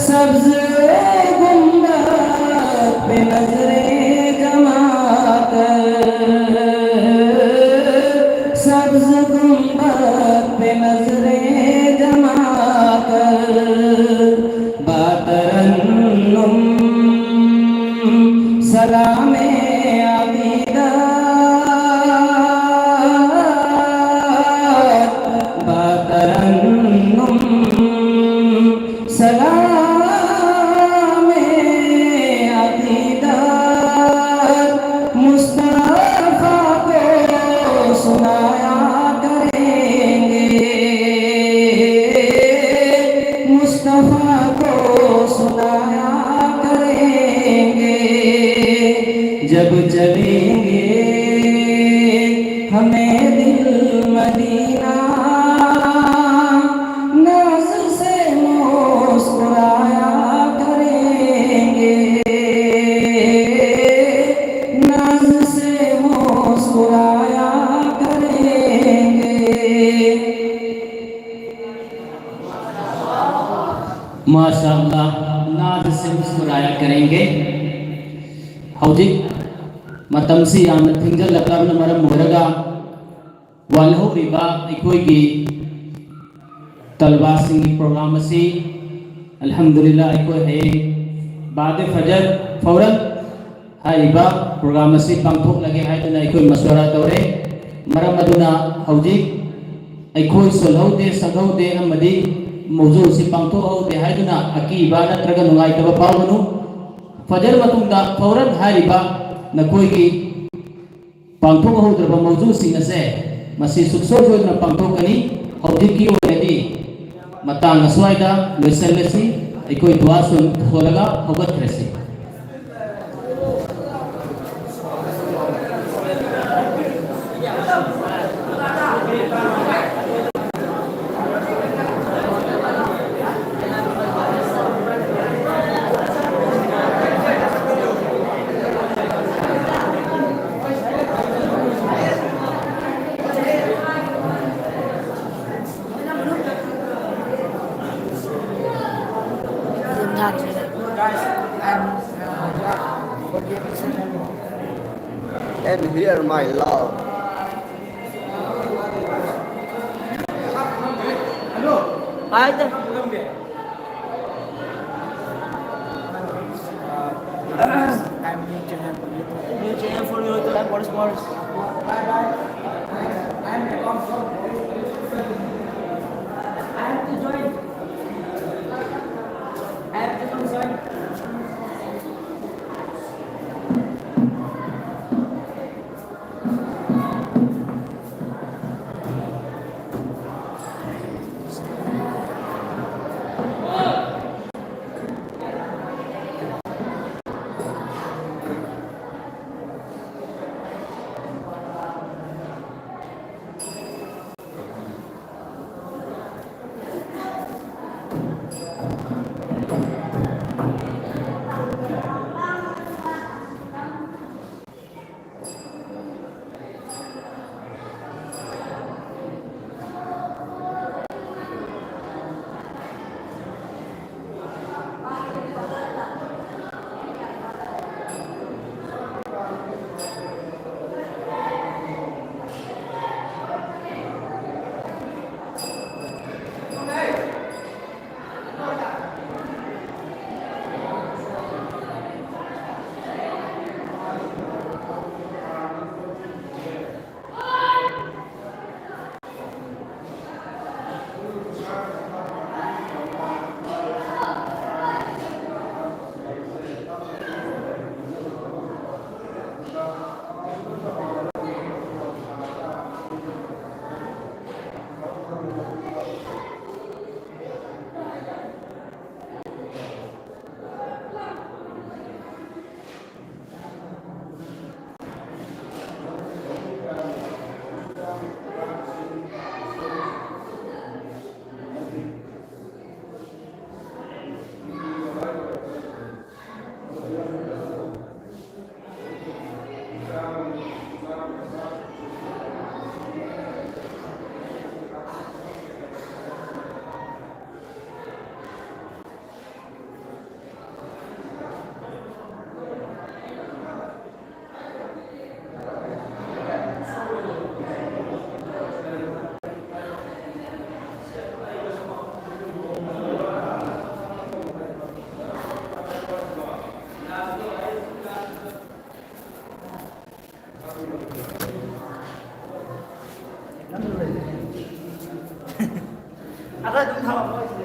सब्ज़ गुंबद पे नजरें जमाकर, सब्ज़ गुंबद पे नजरें जमाकर, बातरन्नुम सलामे अक़ीदत, बातरन्नुम सलामे अक़ीदत, मुस्तफ़ा को सुनाया करेंगे, मुस्तफ़ा को सुनाया करेंगे। जब चलेंगे हमें दिल मदीना, नाज से मुस्कुराया करेंगे, नाज से मुस्कुराया करेंगे। माशाअल्लाह, नाज से मुस्कुराया करेंगे। हौजिक मतमसी याम थिंजल लकबन मरम मोरगा वालहौरिबा अखोइगी तलबा सिंगी प्रोग्राम असी अल्हम्दुलिल्लाह अखोइ हे बाद फजर फौरन हाइबा प्रोग्राम असी पांगथोक लगे हाइदुना अखोइ मशवरा तौरे। मरम अदुना हौजिक अखोइ सोलहौदे सगहौदे अमदि मौजू से पांगथोकहौदे हाइदुना अकीबा नत्रगा नुंगाइतबा पावगनु। फजर मतुंगा फौरन हाइबा नकोइगी पांगथोकहौद्रबा मौजूसिंग असे मसी सुखसोजोइना पांगथोकनी। हौजिकी ओइनदि मतांग अस्वाइदा लोइसल्लसी अखोइ दुआ सोलगा हौगतख्रेसी। Jari. And hear my love. Ayat. New channel for you to like what is more. Ada